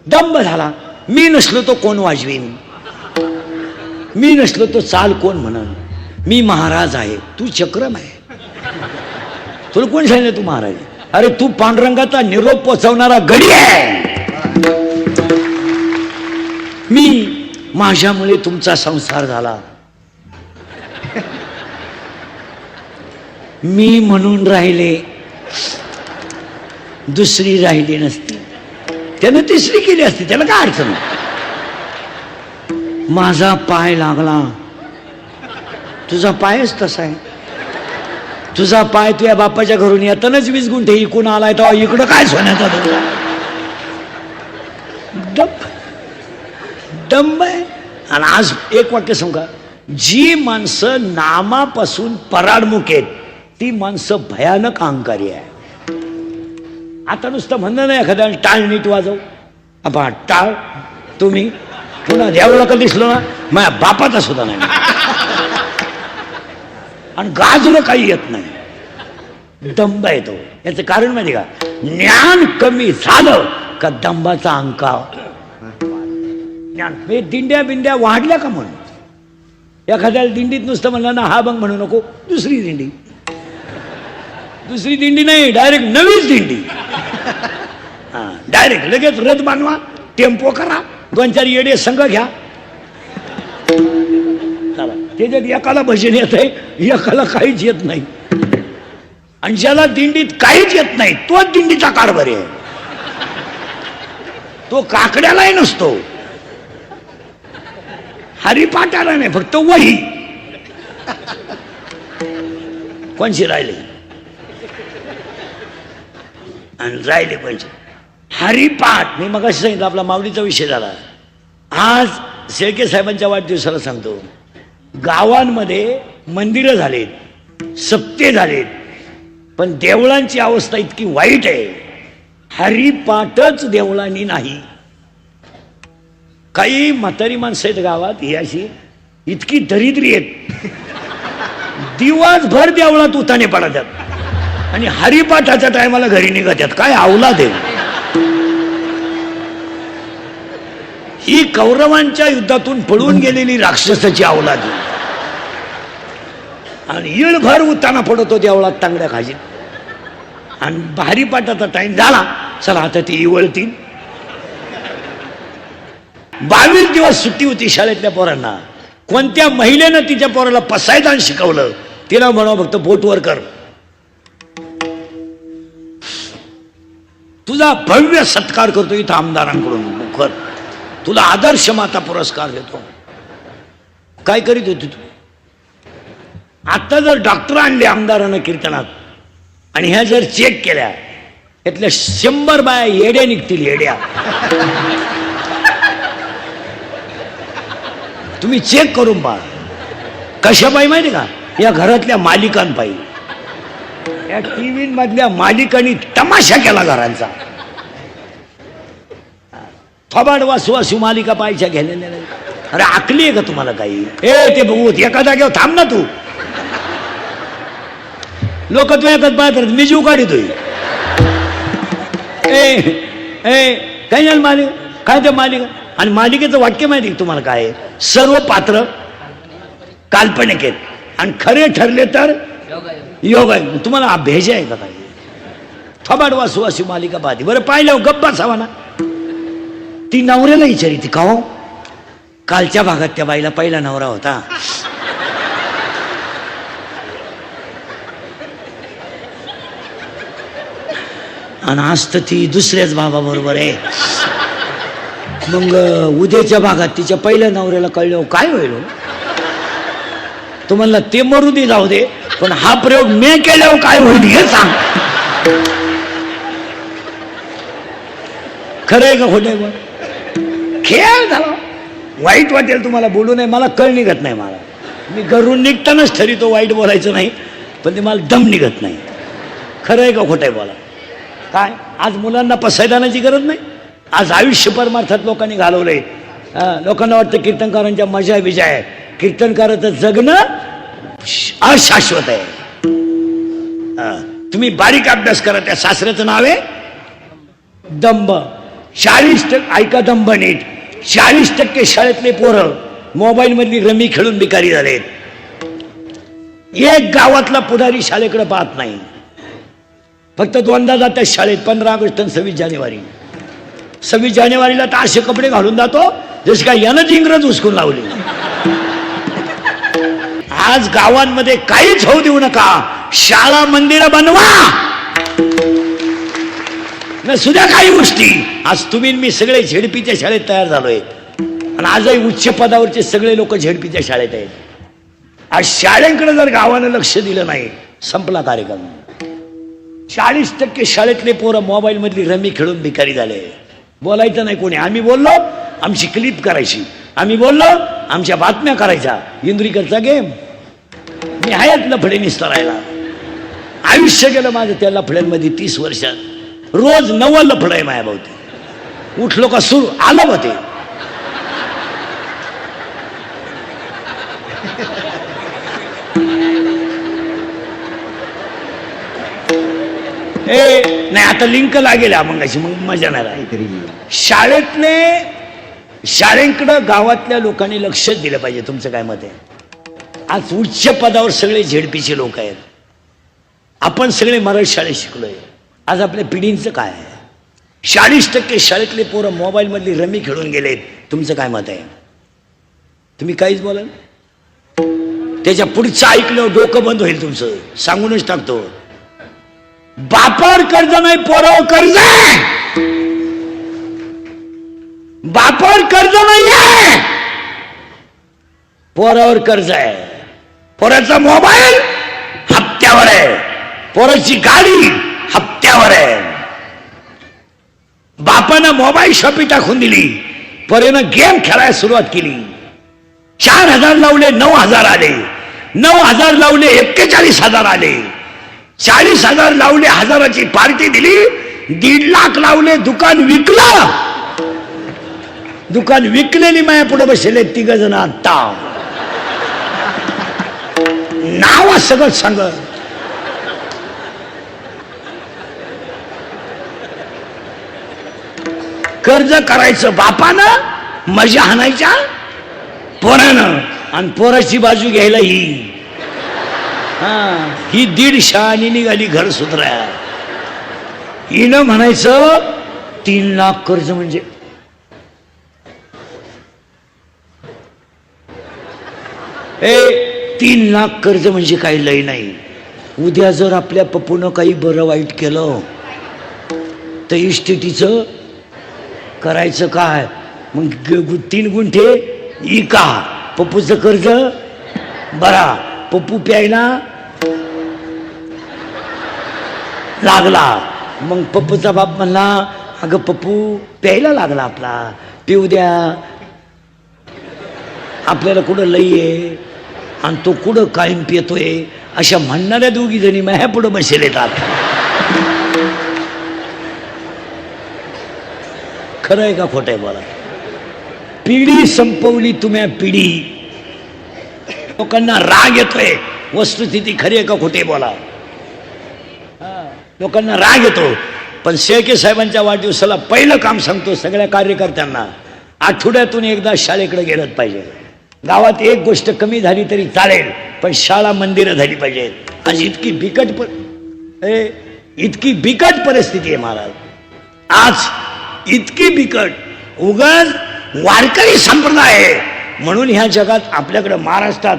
दंभ झाला. मी नसलो तो कोण वाजवीन, मी नसलो तो चाल कोण म्हणन, मी महाराज आहे, तू चक्रम आहे. तुला कोण सांगितलं तू महाराज? अरे तू पांडुरंगाचा निरोप पोचवणारा गडी आहे. मी माझ्यामुळे तुमचा संसार झाला, मी म्हणून राहिले, दुसरी राहिली नसती, त्यानं तिसरी केली असती, त्याला काय अडचण? माझा पाय लागला, तुझा पायच तसा आहे. तुझा पाय तुझ्या बापाच्या घरून येतानाच 20 गुंठे इकून आलाय, तेव्हा इकडं काय सोन्याचा तुझा? दंब आहे. आणि आज एक वाक्य सांगू का, जी माणसं नामापासून पराडमुख आहेत ती माणसं भयानक अहंकारी आहे. आता नुसतं म्हणणं नाही एखाद्या टाळ नीट वाजव, आपण टाळ तुम्ही पुन्हा देवळा का दिसलो ना माझ्या बापाचा सुद्धा नाही. आणि गाजलं काही येत नाही, दंब आहे तो. याचं कारण माहिती का, ज्ञान कमी झालं का दंबाचा अंका ज्ञान. हे दिंड्या बिंड्या वाढल्या का म्हणून एखाद्याला दिंडीत नुसतं म्हणलं ना हा बंग म्हणू नको, दुसरी दिंडी, दुसरी दिंडी नाही डायरेक्ट नवीच दिंडी. हा डायरेक्ट लगेच रथ बांधवा, टेम्पो करा, 2-4 येडे संघ घ्या. चला त्याच्यात एकाला भजन येत आहे, एकाला काहीच येत नाही. आणि ज्याला दिंडीत काहीच येत नाही तोच दिंडीचा कारभार आहे. तो काकड्यालाही नसतो, हरिपाठाला नाही, फक्त वही. कोणशी राहिले आणि राहिले कोणचे हरिपाठ. मी मग सांगितलं आपला माऊलीचा विषय झाला. आज शेळके साहेबांच्या वाढदिवसाला सांगतो, गावांमध्ये मंदिरं झालेत, सप्ते झालेत, पण देवळांची अवस्था इतकी वाईट आहे, हरिपाठच देवळांनी नाही. काही म्हातारी माणसं आहेत गावात ही अशी इतकी दरिद्री आहेत, दिवसभर देवळात उताने पडतात आणि हरिपाठाच्या टायमाला घरी निघतात. काय अवलाद आहे ही, कौरवांच्या युद्धातून पळून गेलेली राक्षसाची अवलाद आहे. आणि येळभर उताना पडतो देवळात तांगड्या खाजीत. आणि हरिपाठाचा टाइम झाला, चला आता ती इवळतील. 22 दिवस सुट्टी होती शाळेतल्या पोरांना. कोणत्या महिलेनं तिच्या पोराला पसायदान शिकवलं, तिला म्हणावं फक्त बोटवर कर, तुझा भव्य सत्कार करतो इथं आमदारांकडून कर, तुला आदर्श माता पुरस्कार देतो. काय करीत होती तू? आता जर डॉक्टर आणले आमदारानं कीर्तनात आणि ह्या जर चेक केल्या, यातल्या 100 बाया येड्या निघतील, येड्या. तुम्ही चेक करून पहा. कशा पायी माहिती का, या घरातल्या मालिकांपायी, या टीव्ही मधल्या मालिकांनी तमाशा केला घरांचा. थोबाड वासू वासू मालिका पाहायच्या गेलेल्या नाही. अरे आकली आहे का तुम्हाला काही? ते बघू एका जागेवर थांब ना तू. लोक तू एकच पाहतात, मी जीव काढतोय. काय झालं मालिका, काय ते मालिका. आणि मालिकेचं वाक्य माहिती तुम्हाला काय आहे, सर्व पात्र काल्पनिक आहेत आणि खरे ठरले तर योग आहे. तुम्हाला अभ्यास आहे का काही? थोबाड वासू वासू मालिका पाहते. बरं पाहिलं गप्पा सावा ना. ती नवऱ्याला विचारी ती, का हो कालच्या भागात त्या बाईला पहिला नवरा होता, आणि आज तर ती दुसऱ्याच बाबा बरोबर आहे. मग उद्याच्या भागात तिच्या पहिल्या नवऱ्याला कळलं काय होईल? तुम्हाला ते मरू दे जाऊ दे, पण हा प्रयोग मी केल्यावर काय होईल हे सांग. खरं आहे का खोटं आहे? खेळ झाला. वाईट वाटेल तुम्हाला, बोलू नये, मला कळ निघत नाही. मला मी घरून निघतानाच ठरवतो वाईट बोलायचं नाही, पण ते मला दम निघत नाही. खरं आहे का खोटं आहे? बोला. काय आज मुलांना पसायदानाची गरज नाही. आज आयुष्य परमार्थात लोकांनी घालवलंय. लोकांना वाटतं कीर्तनकारांच्या मजा विजय आहे. कीर्तनकाराचं जगणं अशाश्वत आहे. तुम्ही बारीक अभ्यास करा. त्या शास्त्राचं नाव आहे दंभ. 40% ऐका दंभ नीट. 40% शाळेतले पोरं मोबाईल मधली रमी खेळून भिकारी झालेत. एक गावातला पुढारी शाळेकडे पाहत नाही. फक्त 2दा जातात शाळेत, 15 ऑगस्ट आणि 26 जानेवारी. 26 जानेवारीला तर असे कपडे घालून जातो जसे काय यानंच इंग्रज उचकून लावले. आज गावांमध्ये काहीच होऊ देऊ नका. शाळा मंदिरं बनवा न सुद्धा काही गोष्टी. आज तुम्ही मी सगळे झेडपीच्या शाळेत तयार झालोय आणि आजही उच्च पदावरचे सगळे लोक झेडपीच्या शाळेत आहेत. आज शाळेकडे जर गावानं लक्ष दिलं नाही, संपला कार्यक्रम. 40% शाळेतले पोरं मोबाईल मधली रमी खेळून भिकारी झाले. बोलायचं नाही कोणी. आम्ही बोललो आमची क्लिप करायची, आम्ही बोललो आमच्या बातम्या करायच्या. इंद्रिकरचा गेम. मी आहेत लफडे निस्तरायला. आयुष्य गेलं माझं त्या लफड्यांमध्ये 30 वर्षात. रोज 9 लफड आहे माझ्या भावती. उठलो का सुरू आलं होते. नाही आता लिंक लागेल मग अशी, मग मजा नाही राहिली. शाळेकडं गावातल्या लोकांनी लक्ष दिलं पाहिजे. तुमचं काय मत आहे? आज उच्च पदावर सगळे झेडपीचे लोक आहेत. आपण सगळे मराठी शाळेत शिकलोय. आज आपल्या पिढींचं काय आहे? 40% शाळेतले पोरं मोबाईल मधली रमी खेळून गेलेत. तुमचं काय मत आहे? तुम्ही काहीच बोलाल? त्याच्या पुढचं ऐकलं डोकं बंद होईल तुमचं. सांगूनच टाकतो. बापावर कर्ज नाही, पोरावर कर्ज आहे. बापावर कर्ज नाहीये, पोरावर कर्ज आहे. पोराचा मोबाईल हप्त्यावर आहे, पोराची गाडी हप्त्यावर आहे. बापानं मोबाईल शॉपी टाकून दिली, पोरेनं गेम खेळायला सुरुवात केली. 4,000 लावले 9,000 आले, 9,000 लावले 41,000 आले, 40,000 लावले 1,000ची पार्टी दिली, 1.5 लाख लावले दुकान विकलं. दुकान विकलेली माया पुढे बसले 3 जण. आता नाव सगळं सांग. कर्ज करायचं बापानं, मजा हाणायच्या पोरानं, आणि पोराची बाजू घ्यायला ही. ही 1.5 आणि निघाली घर सुधराय. हिनं म्हणायचं 3 लाख कर्ज म्हणजे. ए 3 लाख कर्ज म्हणजे काही लय नाही. उद्या जर आपल्या पप्पूनं काही बरं वाईट केलं तर इस्टेटीचं करायचं काय? मग 3 गुंठे इका. पप्पूचं कर्ज बरा. पप्पू प्यायला लागला. मग पप्पूचा बाप म्हणला अगं पप्पू प्यायला लागला आपला, पिऊ द्या. आपल्याला कुठं लई आहे आणि तो कुठं कायम पितोय. अशा म्हणणाऱ्या 2 जणी माझ्या पुढं बसेल येतात. खरं आहे का खोटं आहे बोला? पिढी संपवली तुम्ही. पिढी. लोकांना राग येतोय. वस्तुस्थिती खरी आहे का खोटे बोला? लोकांना राग येतो. पण शेळके साहेबांच्या वाढदिवसाला पहिलं काम सांगतो सगळ्या कार्यकर्त्यांना, आठवड्यातून एकदा शाळेकडे गेलंच पाहिजे. गावात एक गोष्ट कमी झाली तरी चालेल, पण शाळा मंदिरं झाली पाहिजे. आज इतकी बिकट परिस्थिती आहे महाराज. आज इतकी बिकट. उगाच वारकरी संप्रदाय आहे म्हणून ह्या जगात आपल्याकडे महाराष्ट्रात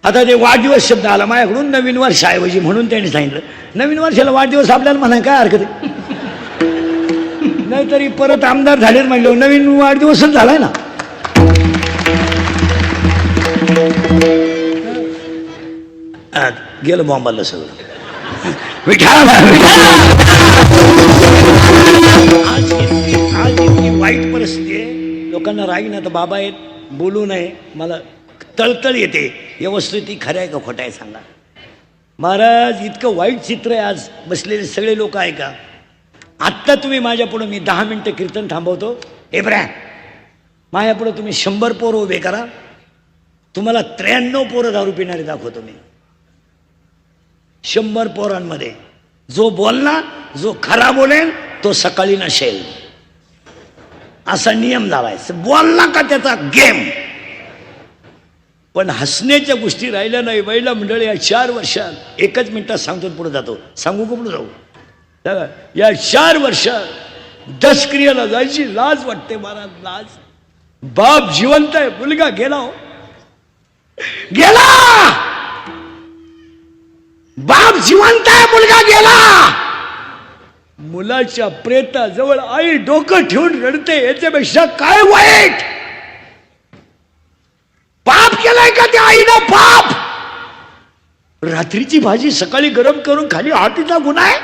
आता ते वाढदिवस शब्द आला माझ्याकडून नवीन वर्षाऐवजी, म्हणून त्यांनी सांगितलं नवीन वर्षाला वाढदिवस. आपल्याला म्हणाय काय हरकत आहे? नाहीतरी परत आमदार झाले म्हणलं नवीन वाढदिवसच झालाय ना. गेलं बॉम्बाला सगळं. आज इतकी वाईट परिस्थिती आहे. लोकांना राग ना तर बाबा आहेत, बोलू नये. मला तळतळ येते. या वस्तू ती खरं आहे का खोटं आहे सांगा महाराज. इतकं वाईट चित्र आहे. आज बसलेले सगळे लोक आहे का? आत्ता तुम्ही माझ्या पुढं, मी 10 मिनिटं कीर्तन थांबवतो. एब्रा माझ्या पुढं तुम्ही 100 पोरं उभे करा. तुम्हाला 93 पोरं दारू पिणारे दाखवतो मी. 100 पोरांमध्ये जो बोलला, जो खरा बोलेल तो सकाळी नसेल, असा नियम लावायचा. बोलला का त्याचा गेम. पण हसण्याच्या गोष्टी राहिल्या नाही. महिला मंडळी या 4 वर्षात, 1 मिनिटात सांगतो पुढे जातो. सांगू का पुढे जाऊ? या 4 वर्षात दशक्रियाला जायची लाज वाटते महाराज. लाज. बाप जिवंत आहे, मुलगा गेला. हो गेला. बाप जिवंत आहे, मुलगा गेला. मुलाच्या प्रेताजवळ आई डोकं ठेवून रडते. याच्यापेक्षा काय वाईट? बाप केलाय का त्या आईनं पाप? रात्रीची भाजी सकाळी गरम करून खाली हातीचा गुन्हा आहे?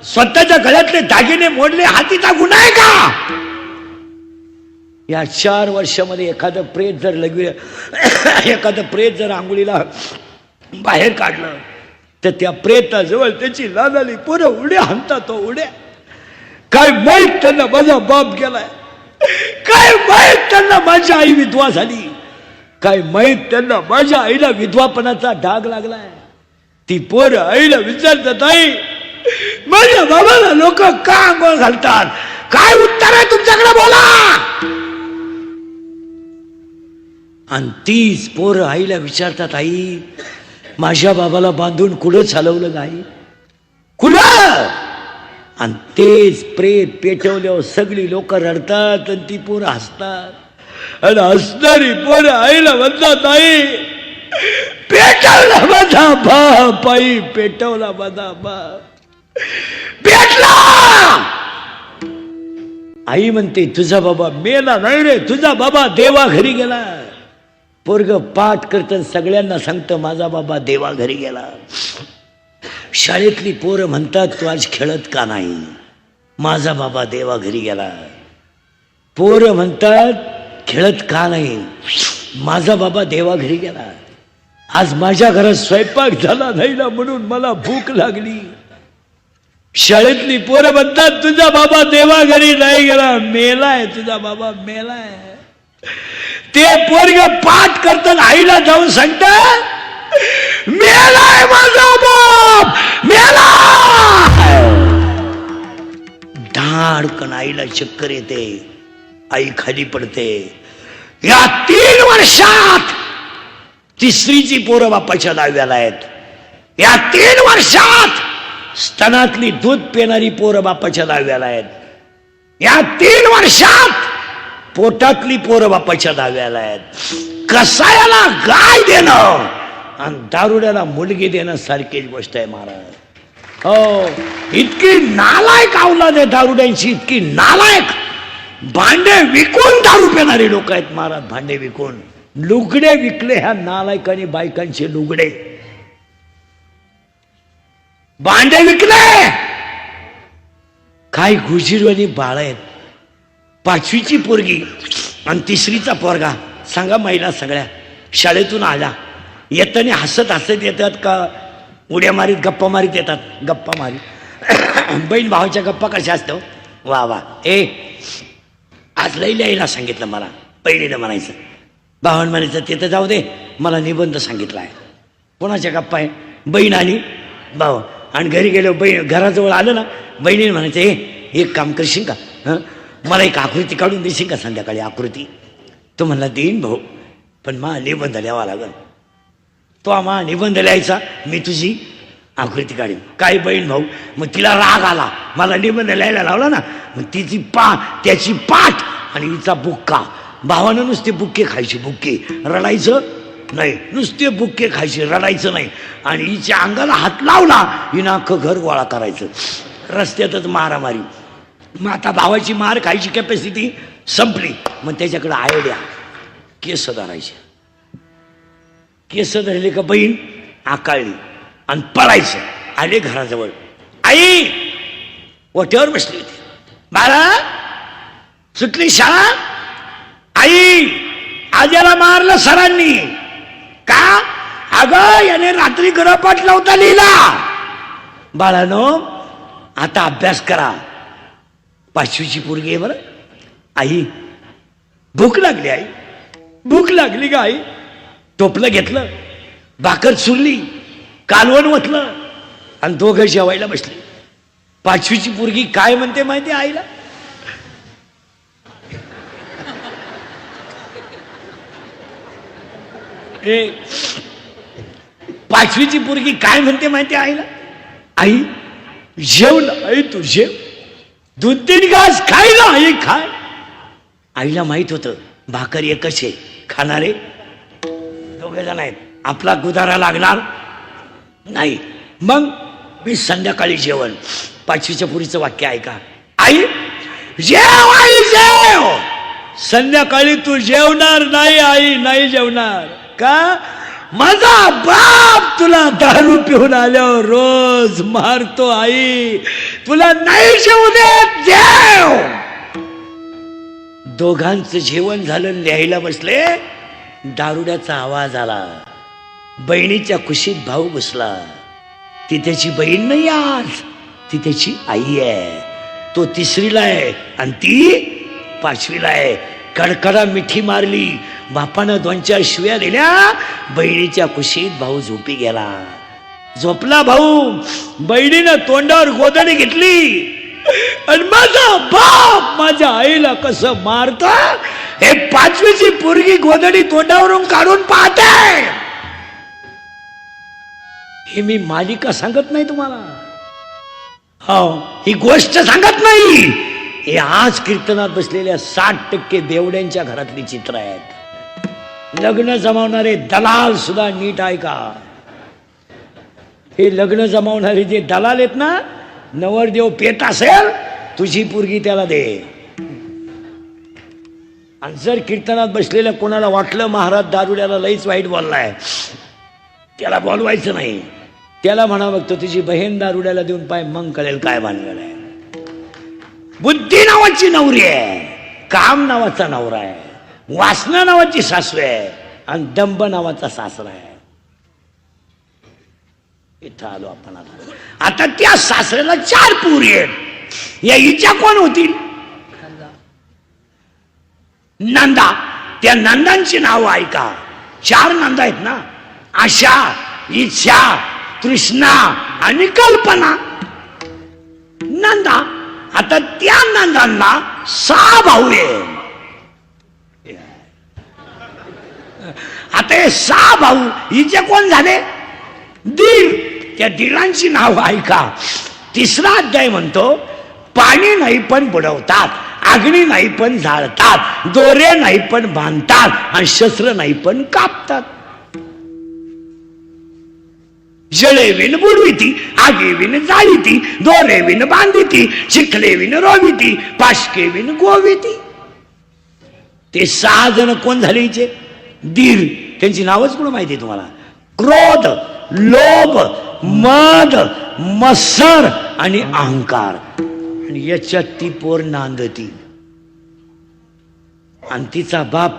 स्वतःच्या गळ्यातले दागिने मोडले हातीचा गुन्हा आहे का? या 4 वर्षामध्ये एखादं प्रेत जर एखादं प्रेत जर आंघोळीला बाहेर काढलं तर त्या प्रेताजवळ त्याची लालाली पोरं उड्या हाणतात, तो उड्या. काय माहित त्यांना माझा बाप गेलाय, काय माहित त्यांना माझी आई विधवा झाली, काय माहित त्यांना माझ्या आईला विधवापणाचा डाग लागलाय. ती पोरं आईला विचारतात, आई माझ्या बाबाला लोक का आंघोळ घालतात, काय उत्तर आहे तुमच्याकडे बोला. आणि तीच पोरं आईला विचारतात, आई माझ्या बाबाला बांधून कुठं चालवलं नाही, कुठं. आणि तेच प्रेत पेटवल्यावर सगळी लोक रडतात आणि ती पोरं हसतात. आणि हसणारी पोरं आईला म्हणतात, आई पेटवला माझा बाप, आई पेटवला माझा बाप, पेटला. आई म्हणते तुझा बाबा मेला नाही रे, तुझा बाबा देवा घरी गेला. पोरग पाठ करतं, सगळ्यांना सांगतं माझा बाबा देवा घरी गेला. शाळेतली पोरं म्हणतात तू आज खेळत का नाही, माझा बाबा देवा घरी गेला. पोरं म्हणतात खेळत का नाही, माझा बाबा देवा घरी गेला. आज माझ्या घरात स्वयंपाक झाला नाही ना म्हणून मला भूक लागली. शाळेतली पोरं म्हणतात तुझा बाबा देवा घरी नाही गेला, मेलाय, तुझा बाबा मेलाय. ते पोरग पाठ करतात, आईला जाऊन सांगतात मेलाय माझा बाप, मेला. धाडकन आईला चक्कर येते, आई खाली पडते. या 3 वर्षात तिसरीची पोरं बापाच्या दाव्याला आहेत. या 3 वर्षात स्तनातली दूध पिणारी पोरं बापाच्या दाव्याला आहेत. या 3 वर्षात पोटातली पोरं बापाच्या दाव्याला आहेत. कसायाला गाय देणं आणि दारुड्याला मुलगी देणं सारखीच गोष्ट आहे महाराज. हो, इतकी नालायक अवलाद आहे दारुड्यांची, इतकी नालायक. भांडे विकून दारू पिणारे लोक आहेत महाराज, भांडे विकून. लुगडे विकले ह्या नालायकांनी बायकांचे लुगडे, भांडे विकले. काय गुजीरवाणी बाळ आहेत. 5वीची पोरगी आणि 3रीचा पोरगा, सांगा महिला सगळ्या शाळेतून आल्या, येताना हसत हसत येतात का उड्या मारीत गप्पा मारीत येतात. गप्पा मारीत बहीण भावाच्या गप्पा कशा असतो, वा वा. आज लई लिहायला सांगितलं मला, पहिलीनं म्हणायचं. भावान म्हणायचं ते तर जाऊ दे, मला निबंध सांगितला आहे. कोणाच्या गप्पा आहे, बहीण आणि भाऊ. आणि घरी गेलो, बहीण घराजवळ आलं ना, बहिणीने म्हणायचं एक काम करशील का, हं मला एक आकृती काढून देशील का संध्याकाळी आकृती. तो म्हणला देईन भाऊ, पण मा निबंध लिहावा लागल. तो आम्हा निबंध लिहायचा, मी तुझी आकृती काढीन. काय बहीण भाऊ, मग तिला राग आला, मला निबंध लिहायला लावला ना, मग तिची त्याची पाठ आणि हिचा बुक्का. भावानं नुसते बुक्के खायचे, बुक्के, रडायचं नाही, नुसते बुक्के खायचे, रडायचं नाही. आणि हिच्या अंगाला हात लावला, हिनं अख्खं घर गोळा करायचं. रस्त्यातच मारामारी. मग आता भावाची मार खायची कॅपॅसिटी संपली. मग त्याच्याकडे आयडिया, केस धरायचे. केस धरले का बहीण आकाळली आणि पळायचं. आले घराजवळ, आई ओट्यावर बसली होती. बाळा सुटली शाळा, आई आज याला मारलं सरांनी. का, अगं याने रात्री गृहपाठ लावता लिहिला. बाळानो आता अभ्यास करा. 5वीची पोरगी आहे बरं. आई भूक लागली, आई भूक लागली का आई. टोपलं घेतलं, भाकर चुरली, कालवण ओतलं आणि दोघं जेवायला बसले. 5वीची पोरगी काय म्हणते माहिती आईला, 5वीची पोरगी काय म्हणते माहिती आईला, आई जेवण, आई तू जेव, 2-3 घास खायला आई खाय. आईला माहित होतं भाकर एकच आहे, खाणारे 2 जण आहेत, आपला गुदारा लागणार नाही. मग मी संध्याकाळी जेवण. 5वीच्या पोरीचं वाक्य ऐका, आई जेव, आई जेव. संध्याकाळी तू जेवणार नाही, आई नाही जेवणार का? माझा बाप तुला दारू पिऊन आल्यावर रोज मारतो, आई तुला नाही जेवू देत, जेव. दोघांचं जेवण झालं, लिहायला बसले, दारुड्याचा आवाज आला. बहिणीच्या कुशीत भाऊ बसला. ती त्याची बहीण नाही, आज ती त्याची आई आहे. तो 3रीला आहे आणि ती 5वीला आहे. कडकडा मिठी मारली, बापानं 2-4 शिव्या दिल्या. बहिणीच्या कुशीत भाऊ झोपी गेला. झोपला भाऊ. बहिणीनं तोंडावर गोधडी घेतली आणि माझा बाप माझ्या आईला कसं मारत हे 5वीची पोरगी गोधडी तोंडावरून काढून पाहते. हे मी मालिका सांगत नाही तुम्हाला, हो ही गोष्ट सांगत नाही. हे आज कीर्तनात बसलेल्या 60% बेवड्यांच्या घरातली चित्र आहेत. लग्न जमावणारे दलाल सुद्धा नीट ऐका. हे लग्न जमावणारे जे दलाल आहेत ना, नवरदेव पेट असेल तुझी पोरगी त्याला दे. आणि जर कीर्तनात बसलेल्या कोणाला वाटलं महाराज दारुड्याला लईच वाईट बोललाय, त्याला बोलवायचं नाही. त्याला म्हणा बघतो तुझी बहीण दारुड्याला देऊन पाय, मग कळेल काय भानगड आहे. बुद्धी नावाची नवरी आहे, काम नावाचा नवरा आहे, वासना नावाची सासू आहे आणि दंभ नावाचा सासरा आहे. इथं आलो आपण. आता त्या सासऱ्याला 4 पोरी आहेत. या हिच्या कोण होतील? नंदा. त्या नंदांची नाव ऐका. 4 नंदा आहेत ना, आशा, इच्छा, कृष्णा आणि कल्पना. नंदा. आता त्या नंदांना 6 भाऊ आहेत. आता हे 6 भाऊ हिचे कोण झाले? दीर. त्या दीरांची नाव ऐका. 3रा अध्याय म्हणतो, पाणी नाही पण बुडवतात, अग्नी नाही पण जाळतात, दोरे नाही पण बांधतात आणि शस्त्र नाही पण कापतात. जळे विण बुडविती, आगी विण जाळीती, दोरे विण बांधिती, चिखले विण रोविती, पाशके विण गोविती. ते 6 जण कोण झाले हिचे? दीर. त्यांची नावच कोण माहिती तुम्हाला? क्रोध, लोभ, मद, मत्सर आणि अहंकार. आणि याच्यात ती पोर नांदती. आणि तिचा बाप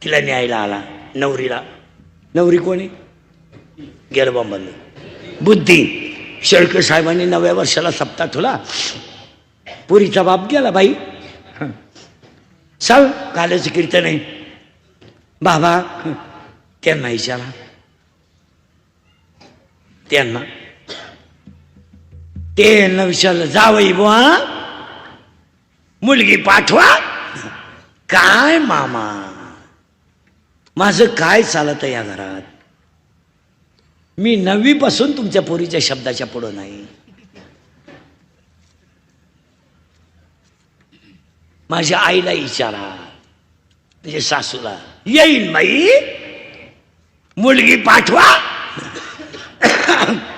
तिला न्यायला आला नवरीला. नवरी कोणी? गेलं बंबंद. बुद्धी. शेळके साहेबांनी 9व्या वर्षाला सप्ताह ठेवला. पुरीचा बाप गेला. बाई चल काल्याचं कीर्तन आहे. बाबा त्यांना विचारा. त्यांना विचारलं, जावई बुवा मुलगी पाठवा. काय मामा, माझं काय चालत या घरात? मी 9वी पासून तुमच्या पोरीच्या शब्दाच्या पुढं नाही. माझ्या आईला विचारा, म्हणजे सासूला. येईन बाई, मुलगी पाठवा.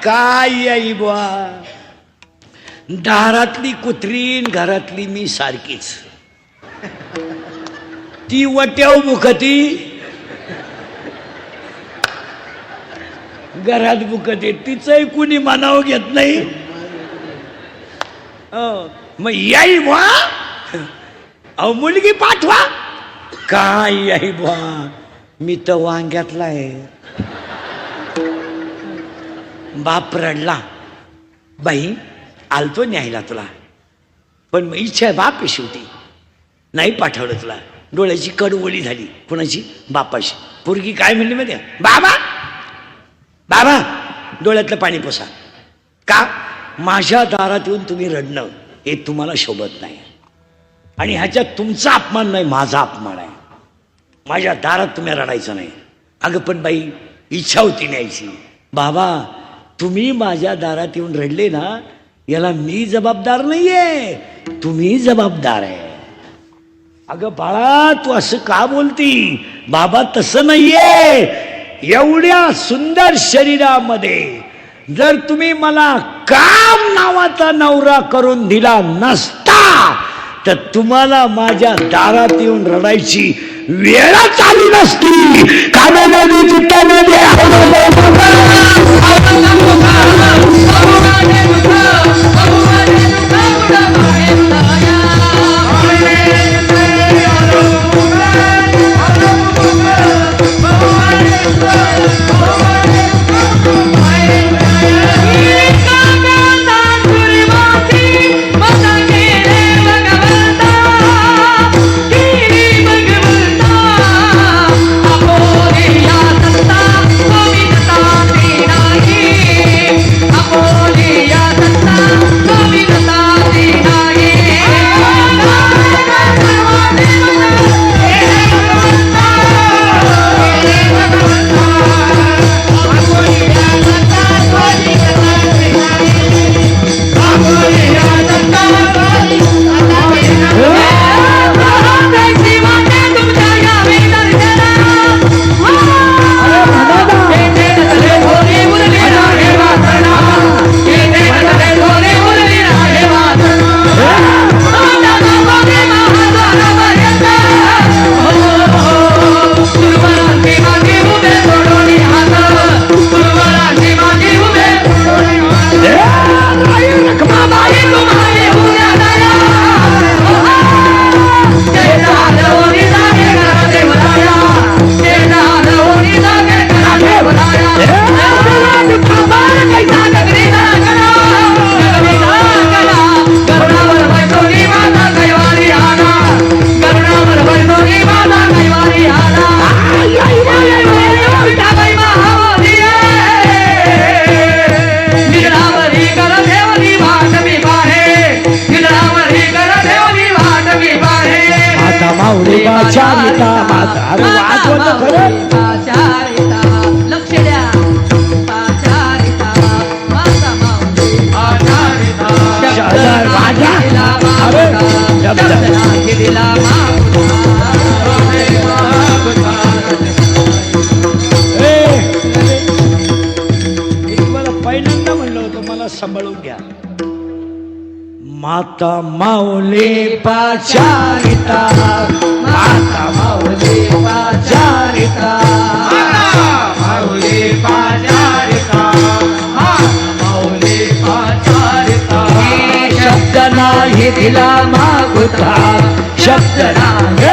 काय येई बुवा, दारातली कुत्रीन घरातली मी सारखीच. ती वट्याव बुकती, घरात बुकते. तिचंही कुणी मनाव घेत नाही. मग याई बुवा, अहो मुलगी पाठवा. काय याई बुवा, मी तर वांग्यातला आहे. बाप रडला. बाई आलतो न्यायला तुला, पण मग इच्छा आहे बाप आहे शेवटी. नाही पाठवलं तुला. डोळ्याची कड ओली झाली. कोणाची? बापाशी. पोरगी काय म्हणली माहिती? बाबा बाबा डोळ्यातलं पाणी पुसा. का? माझ्या दारात येऊन तुम्ही रडणं हे तुम्हाला शोभत नाही. आणि ह्याच्यात तुमचा अपमान नाही, माझा अपमान आहे. माझ्या दारात तुम्ही रडायचं नाही. अगं पण बाई इच्छा होती न्यायची. बाबा तुम्ही माझ्या दारात येऊन रडले ना, याला मी जबाबदार नाहीये, तुम्ही जबाबदार आहे. अगं बाळा तू असं का बोलती? बाबा तसं नाहीये. एवढ्या सुंदर शरीरामध्ये जर तुम्ही मला काम नावाचा नवरा करून दिला नसता तर तुम्हाला माझ्या दारात येऊन रडायची वेळच आली नसती. कानामध्ये चित्तामध्ये लक्ष द्या पाचारिता माझा माऊली दिला मी तुम्हाला पहिल्यांदा म्हणलं होतं मला सांभाळून घ्या. माता माऊली पाचारिता माता माऊली पाचारिता माऊली पाचारिता माऊली पाचारिता शब्द नाही दिला मागुता शब्द नाही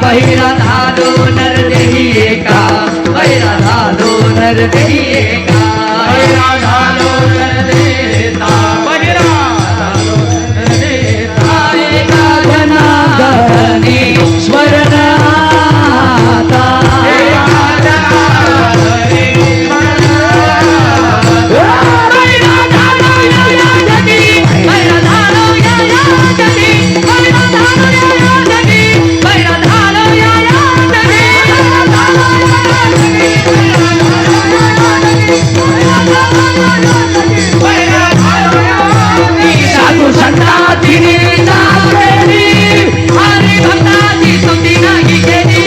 बहिरा धालो नर देही एका बहिरा धालो नर देही एका बहिरा धालो नर देता बहिरा धालो नर देता एका जनार्दनी स्मरणाता एका जनार्दनी बहिरा धालो या जगी बहिरा धालो या जगी बहिरा धालो या जगी बहिरा धालो या साधू संतांची हरी भक्ताची स्तुती नाही केली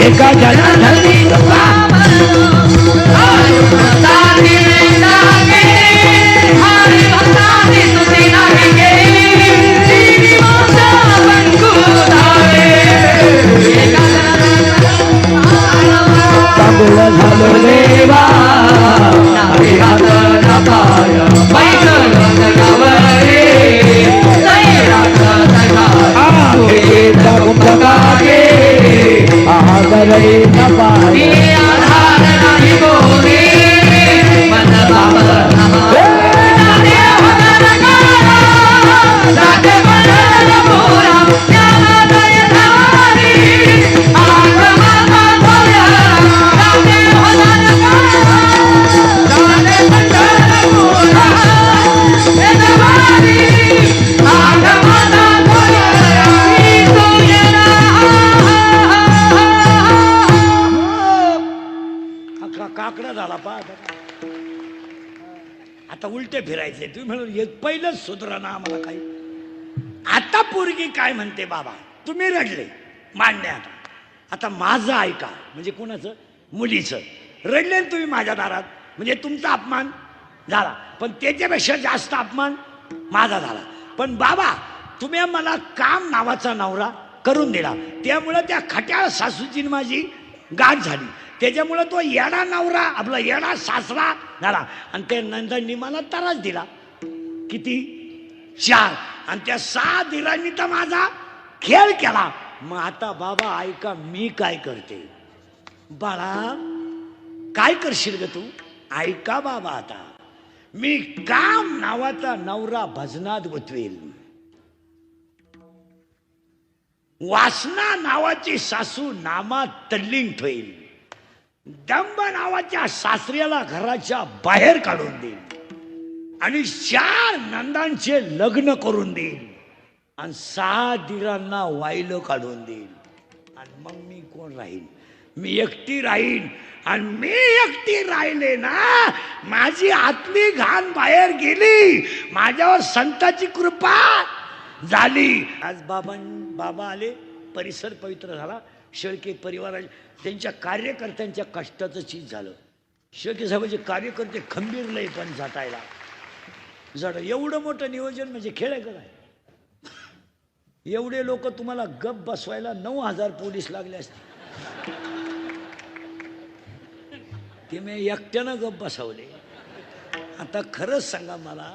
एका जनार्दनी हरी भक्ताची स्तुती नाही केली तांबूळ झालो देवा नावी हात न पाय पैदल जगावरे लैरात जगावे आदरे न पाय आधार नाही गोरे मन बाबा काकडा झाला पा आता उलटे फिरायचे तुम्ही म्हणून एक पहिलंच सुधरा ना आम्हाला काही. आता पोरगी काय म्हणते बाबा तुम्ही रडले मांडणे आता आता माझं ऐका, म्हणजे कोणाचं? मुलीचं. रडले ना तुम्ही माझ्या दारात, म्हणजे तुमचा अपमान झाला, पण त्याच्यापेक्षा जास्त अपमान माझा झाला. पण बाबा, तुम्ही मला काम नावाचा नवरा करून दिला, त्यामुळं त्या खट्याळ सासूची माझी गाठ झाली. त्याच्यामुळं तो येडा नवरा, आपला येडा सासरा झाला. आणि त्या नंदनी मला त्रास दिला. किती? 4. आणि त्या 6 दिरांनी तर माझा खेळ केला. मग आता बाबा ऐका, मी काय करते? बाळा, काय करशील ग तू? ऐका बाबा, आता मी काम नावाचा नवरा भजनात गुंतवेल, वासना नावाची सासू नामात तल्लीन ठेईल, दंब नावाच्या सासऱ्याला घराच्या बाहेर काढून देईल, आणि 4 नंदांचे लग्न करून देईल, आणि 6 दिरांना वाईलं काढून देईल. आणि मग मी कोण राहील? मी एकटी राहीन. आणि मी एकटी राहिले ना, माझी आतली घाण बाहेर गेली, माझ्यावर संताची कृपा झाली. आज बाबा आले, परिसर पवित्र झाला. शेळके परिवाराचे, त्यांच्या कार्यकर्त्यांच्या कष्टाचं चीज झालं. शेळके साहेबांचे कार्यकर्ते खंबीरले पण झटायला जड. एवढं मोठं नियोजन म्हणजे खेळ आहे का काय? एवढे लोक तुम्हाला गप बसवायला 9,000 पोलीस लागले असते. ते मी एकट्यानं गप बसवले. आता खरंच सांगा मला,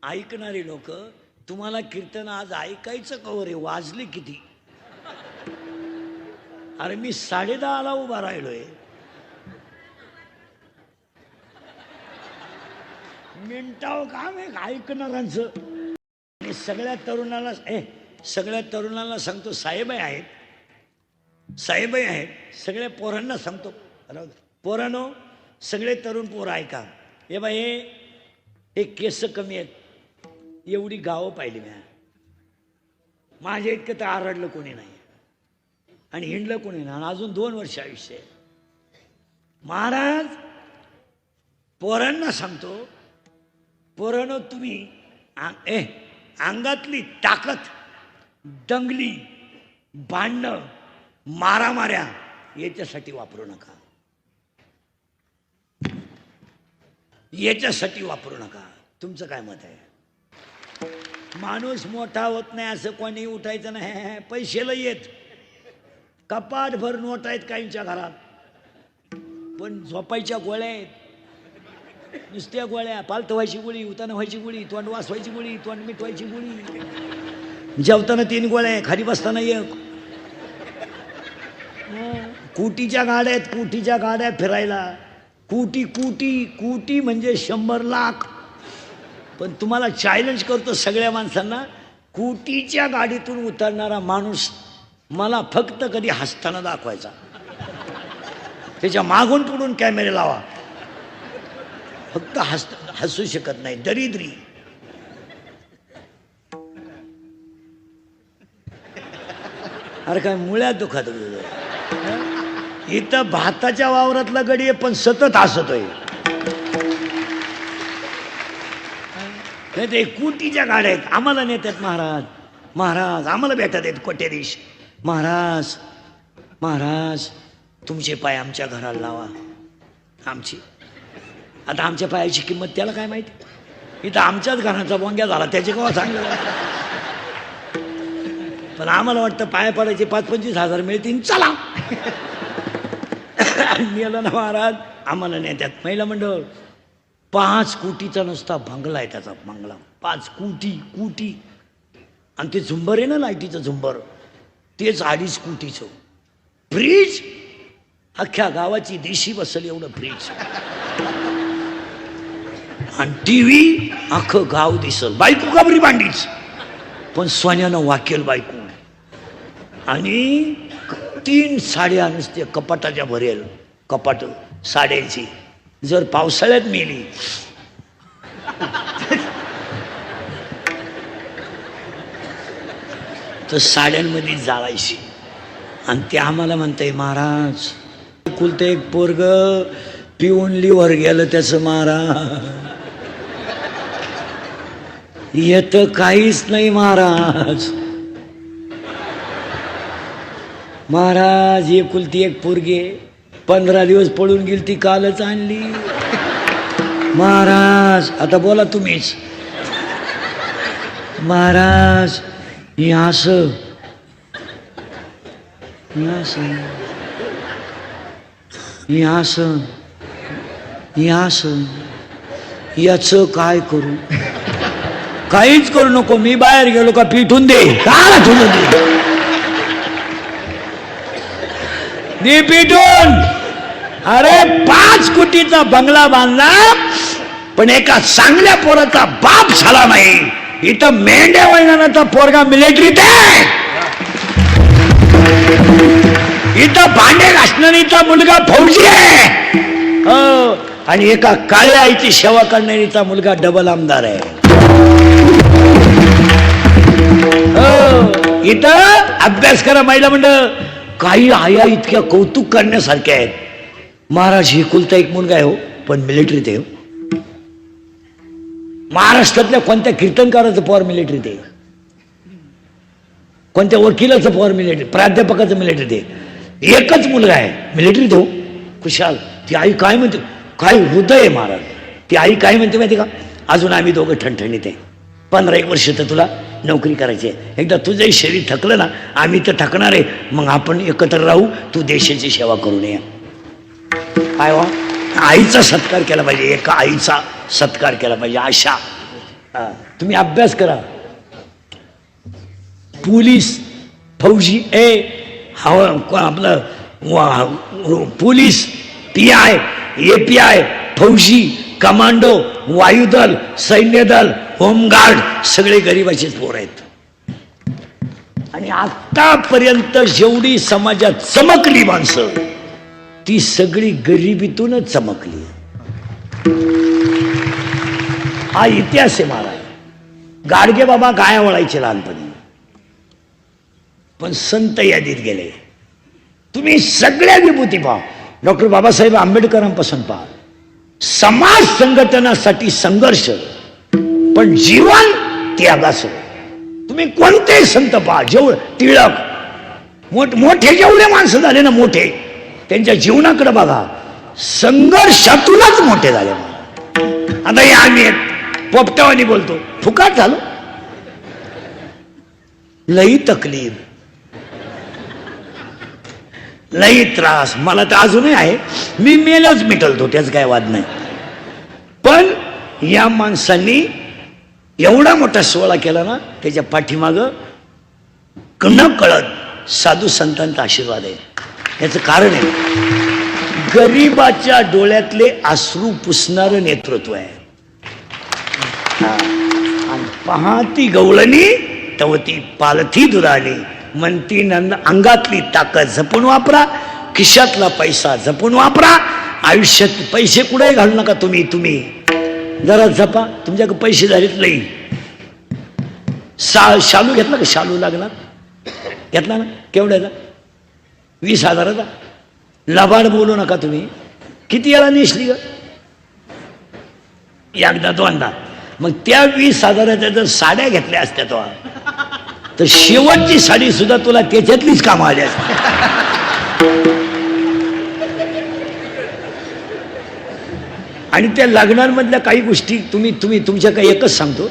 ऐकणारी लोक, तुम्हाला कीर्तन आज ऐकायचं कवर आहे? वाजले किती? अरे मी 10:30 उभा राहिलोय. मिनिटाव काम आहे ऐकणाऱ्यांचं. सगळ्या तरुणाला सांगतो, साहेबाई आहेत, साहेबाई आहेत. सगळ्या पोरांना सांगतो, पोरांनो, सगळे तरुण पोरं ऐका. हे बाई, हे केस कमी आहेत, एवढी गावं पाहिली मी. माझ्या इतकं तर आरडलं कोणी नाही आणि हिंडलं कोणी नाही. आणि अजून 2 वर्ष आयुष्य आहे. महाराज, पोरांना सांगतो, पोरांनो, तुम्ही अंगातली ताकद, दंगली, भांडणं, मारामाऱ्या याच्यासाठी वापरू नका. याच्यासाठी वापरू नका. तुमचं काय मत आहे? माणूस मोठा होत नाही असं कोणी उठायचं नाही. पैशाला येत, कपाट भर नोट आहेत काहींच्या घरात, पण झोपायच्या गोळ्या आहेत, नुसत्या गोळ्या. पालत व्हायची गोळी, उताना व्हायची गोळी, तोंड वाचवायची गोळी, तोंड मिटवायची गोळी, जेवताना 3 गोळ्या, खाली बसताना 1. कुटीच्या गाड्या आहेत, कुटीच्या गाड्या फिरायला. कुटी म्हणजे 100 लाख. पण तुम्हाला चॅलेंज करतो सगळ्या माणसांना, कुटीच्या गाडीतून उतरणारा माणूस मला फक्त कधी हसताना दाखवायचा. त्याच्या मागून पुढून कॅमेरे लावा, फक्त हसू शकत नाही. दरिद्री. अरे काय मुळ्यात दुखत इथं भाताच्या वावरातला गडी आहे, पण सतत हसतोय. नाही ते कुटीच्या गाड्या आहेत, आम्हाला नेतात महाराज. महाराज आम्हाला भेटत आहेत कोट्याधीश. महाराज, महाराज, तुमचे पाय आमच्या घराला लावा. आमची आता आमच्या पायाची किंमत त्याला काय माहिती? इथं आमच्याच घराचा बोंग्या झाला, त्याचे केव्हा सांगलं. पण आम्हाला वाटतं पाया पडायचे 5-25 हजार मिळतील, चला. नेलं ना महाराज, आम्हाला नेत्यात. महिला मंडळ 5 कोटीचा नुसता बंगला आहे, त्याचा बंगला 5 कोटी. आणि ते झुंबर आहे ना, लाईटीचं झुंबर, तेच 2.5 कोटीचं. फ्रीज अख्ख्या गावाची देशी बसल एवढं फ्रीज. आणि टीव्ही अख्खं गाव दिसल. बायको गाबरी भांडीच, पण सोन्यानं वाकेल बायको. आणि 3 साड्या नुसते कपाटाच्या भरेल, कपाट साड्यांची. जर पावसाळ्यात मेली तर साड्यांमध्ये जाळायची. आणि ते आम्हाला म्हणतंय, महाराज कुलतं एक पोरग पिऊन लिव्हर गेलं त्याचं, महाराज येतं काहीच नाही महाराज. महाराज एकुलती एक पोरगी आहे, 15 दिवस पळून गेली ती कालच आणली. महाराज आता बोला तुम्हीच. महाराज हे असं याचं काय करू? काहीच करू नको, मी बाहेर गेलो का पिठून दे, काय ठेवून दे मी पिठून. अरे 5 कोटीचा बंगला बांधला पण एका चांगल्या पोराचा बाप झाला नाही. इथं मेंढ्या वैनाचा पोरगा मिलिटरीत आहे, इथं भांडे घासणारीचा मुलगा फौजी आहे, हो, आणि एका काळ्या आईची सेवा करणारीचा मुलगा डबल आमदार आहे. हो, इथं अभ्यास करा महिला मंडळ. काही आया इतक्या कौतुक करण्यासारख्या आहेत. महाराज हे कुलता एक मुलगा आहे हो, पण मिलिटरीत आहे. महाराष्ट्रातल्या कोणत्या कीर्तनकाराचं पॉवर मिलिटरीत आहे, कोणत्या वकिलाचं पॉवर मिलिटरी, प्राध्यापकाचं मिलिटरीत आहे. एकच मुलगा आहे मिलिटरीत हो, खुशाल. ती आई काय म्हणते, काय हृदय आहे महाराज. ती आई काय म्हणते माहिती का, अजून आम्ही दोघं ठणठणीत आहे, 15-1 वर्ष तर तुला नोकरी करायची आहे. एकदा तुझंही शरीर थकलं ना, आम्ही तर थकणार आहे, मग आपण एकत्र राहू, तू देशाची सेवा करून ये. काय वा, आईचा सत्कार केला पाहिजे, एका आईचा सत्कार केला पाहिजे. अशा तुम्ही अभ्यास करा. पोलीस फौजी आपलं पोलीस, PI, API, फौजी, कमांडो, वायुदल, सैन्यदल, होमगार्ड सगळे गरिबाचेच पोर आहेत. आणि आतापर्यंत जेवढी समाजात चमकली माणसं ती सगळी गरिबीतूनच चमकली. हा इतिहास आहे महाराज. गाडगे बाबा गाया वळायचे लहानपणी, पण संत यादीत गेले. तुम्ही सगळ्या विभूती पहा, डॉक्टर बाबासाहेब आंबेडकरांपासून पहा, समाज संघटनासाठी संघर्ष पण जीवन त्यागाचं. तुम्ही कोणते संत पहा, जेवढं टिळक मोठे जेवढे माणसं झाले ना मोठे, त्यांच्या जीवनाकडे बघा, संघर्षातूनच मोठे झाले. आता हे आम्ही पोपटावानी बोलतो, फुकाट झालो, लई तकलीफ, लई त्रास. मला तर अजूनही आहे, मी मेलच मिटलतो, त्याच काय वाद नाही. पण या माणसांनी एवढा मोठा सोहळा केला ना, त्याच्या पाठीमाग न कळत साधू संतांचा आशीर्वाद आहे. याचं कारण आहे, गरीबाच्या डोळ्यातले अश्रू पुसणारं नेतृत्व आहे. आणि पहाती गवळणी तवती पालथी दुराणी, म्हणती अंगातली ताकद जपून वापरा, खिशातला पैसा जपून वापरा. आयुष्यात पैसे कुठे घालू नका. तुम्ही जरा जपा, तुमच्याकडे पैसे झालेत लई. शालू घेतला का, शालू लागला घेतला ना, केवढ्याचा, 20,000चा. लबाड बोलू नका तुम्ही. किती वेळा नेसली ग, एकदा दोनदा. मग त्या 20,000च्या जर साड्या घेतल्या असत्या तर शेवटची साडी सुद्धा तुला त्याच्यातलीच कामं आली असते. आणि त्या लग्नांमधल्या काही गोष्टी तुम्ही तुमच्या काही एकच सांगतो,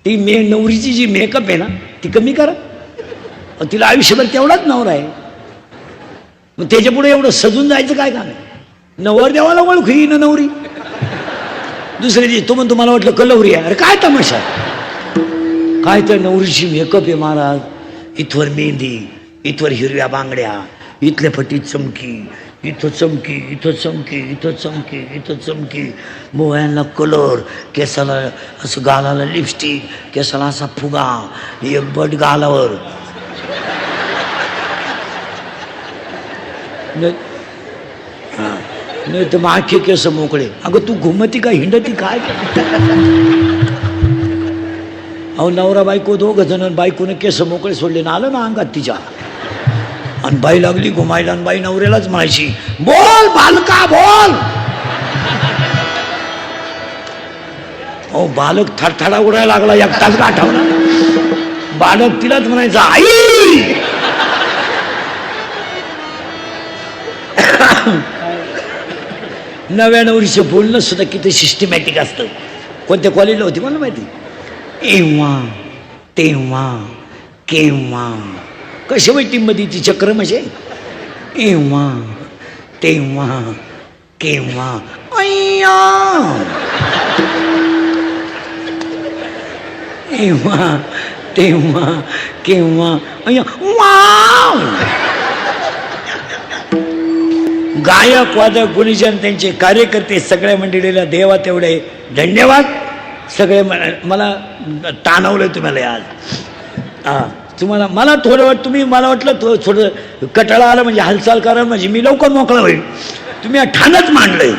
ती नवरीची जी मेकअप आहे ना ती कमी करा. तिला आयुष्यभर तेवढाच नवरा आहे, मग त्याच्या पुढे एवढं सजून जायचं काय काम आहे. नवर देवाला ओळखू ही ना नवरी. दुसऱ्या दिवशी तुम्हाला वाटलं कलवरी आहे, अरे काय तमाशा, काय तर नवरीची मेकअप आहे महाराज. इथवर मेहंदी, इथवर हिरव्या बांगड्या, इथल्या फटीत चमकी, इथं चमकी, इथं चमकी, इथं चमकी, इथं चमकी, डोळ्यांना कलर, केसाला असं, गालाला लिपस्टिक, केसाला असा फुगा, एक बट गालावर. नाही तर मग आखे केस मोकळे. अगं तू घुमती का हिंडती काय? अहो नवरा बायको दोघ जण, बायकोने केस मोकळे सोडले ना, आलं ना अंगात तिच्या, आणि बाई लागली घुमायला, आणि बाई नवऱ्यालाच म्हणायची, बोल बालका बोल. अहो बालक थरथडा उडायला लागला, एकटाच गाठवला. बालक तिलाच म्हणायचा, आई. 99 वर्ष बोलणं सुद्धा किती सिस्टमॅटिक असतं. कोणत्या कॉलेजला होती मला माहिती. एव्हा तेव्हा केव्हा कशी माहिती मध्ये ती चक्र म्हणजे एव्हा तेव्हा केव्हा अय्या एव्हा तेव्हा केव्हा अय्या वाव. गायक वादक गुणीजन त्यांचे कार्यकर्ते सगळ्या मंडळीला देवा तेवढे धन्यवाद. सगळे मला ताणवलं तुम्हाला आज. हां तुम्हाला मला थोडं तुम्ही मला वाटलं थोडं कटाळा आला म्हणजे हालचाल करा म्हणजे मी लवकर मोकळा होईल. तुम्ही ठाणच मांडलंय.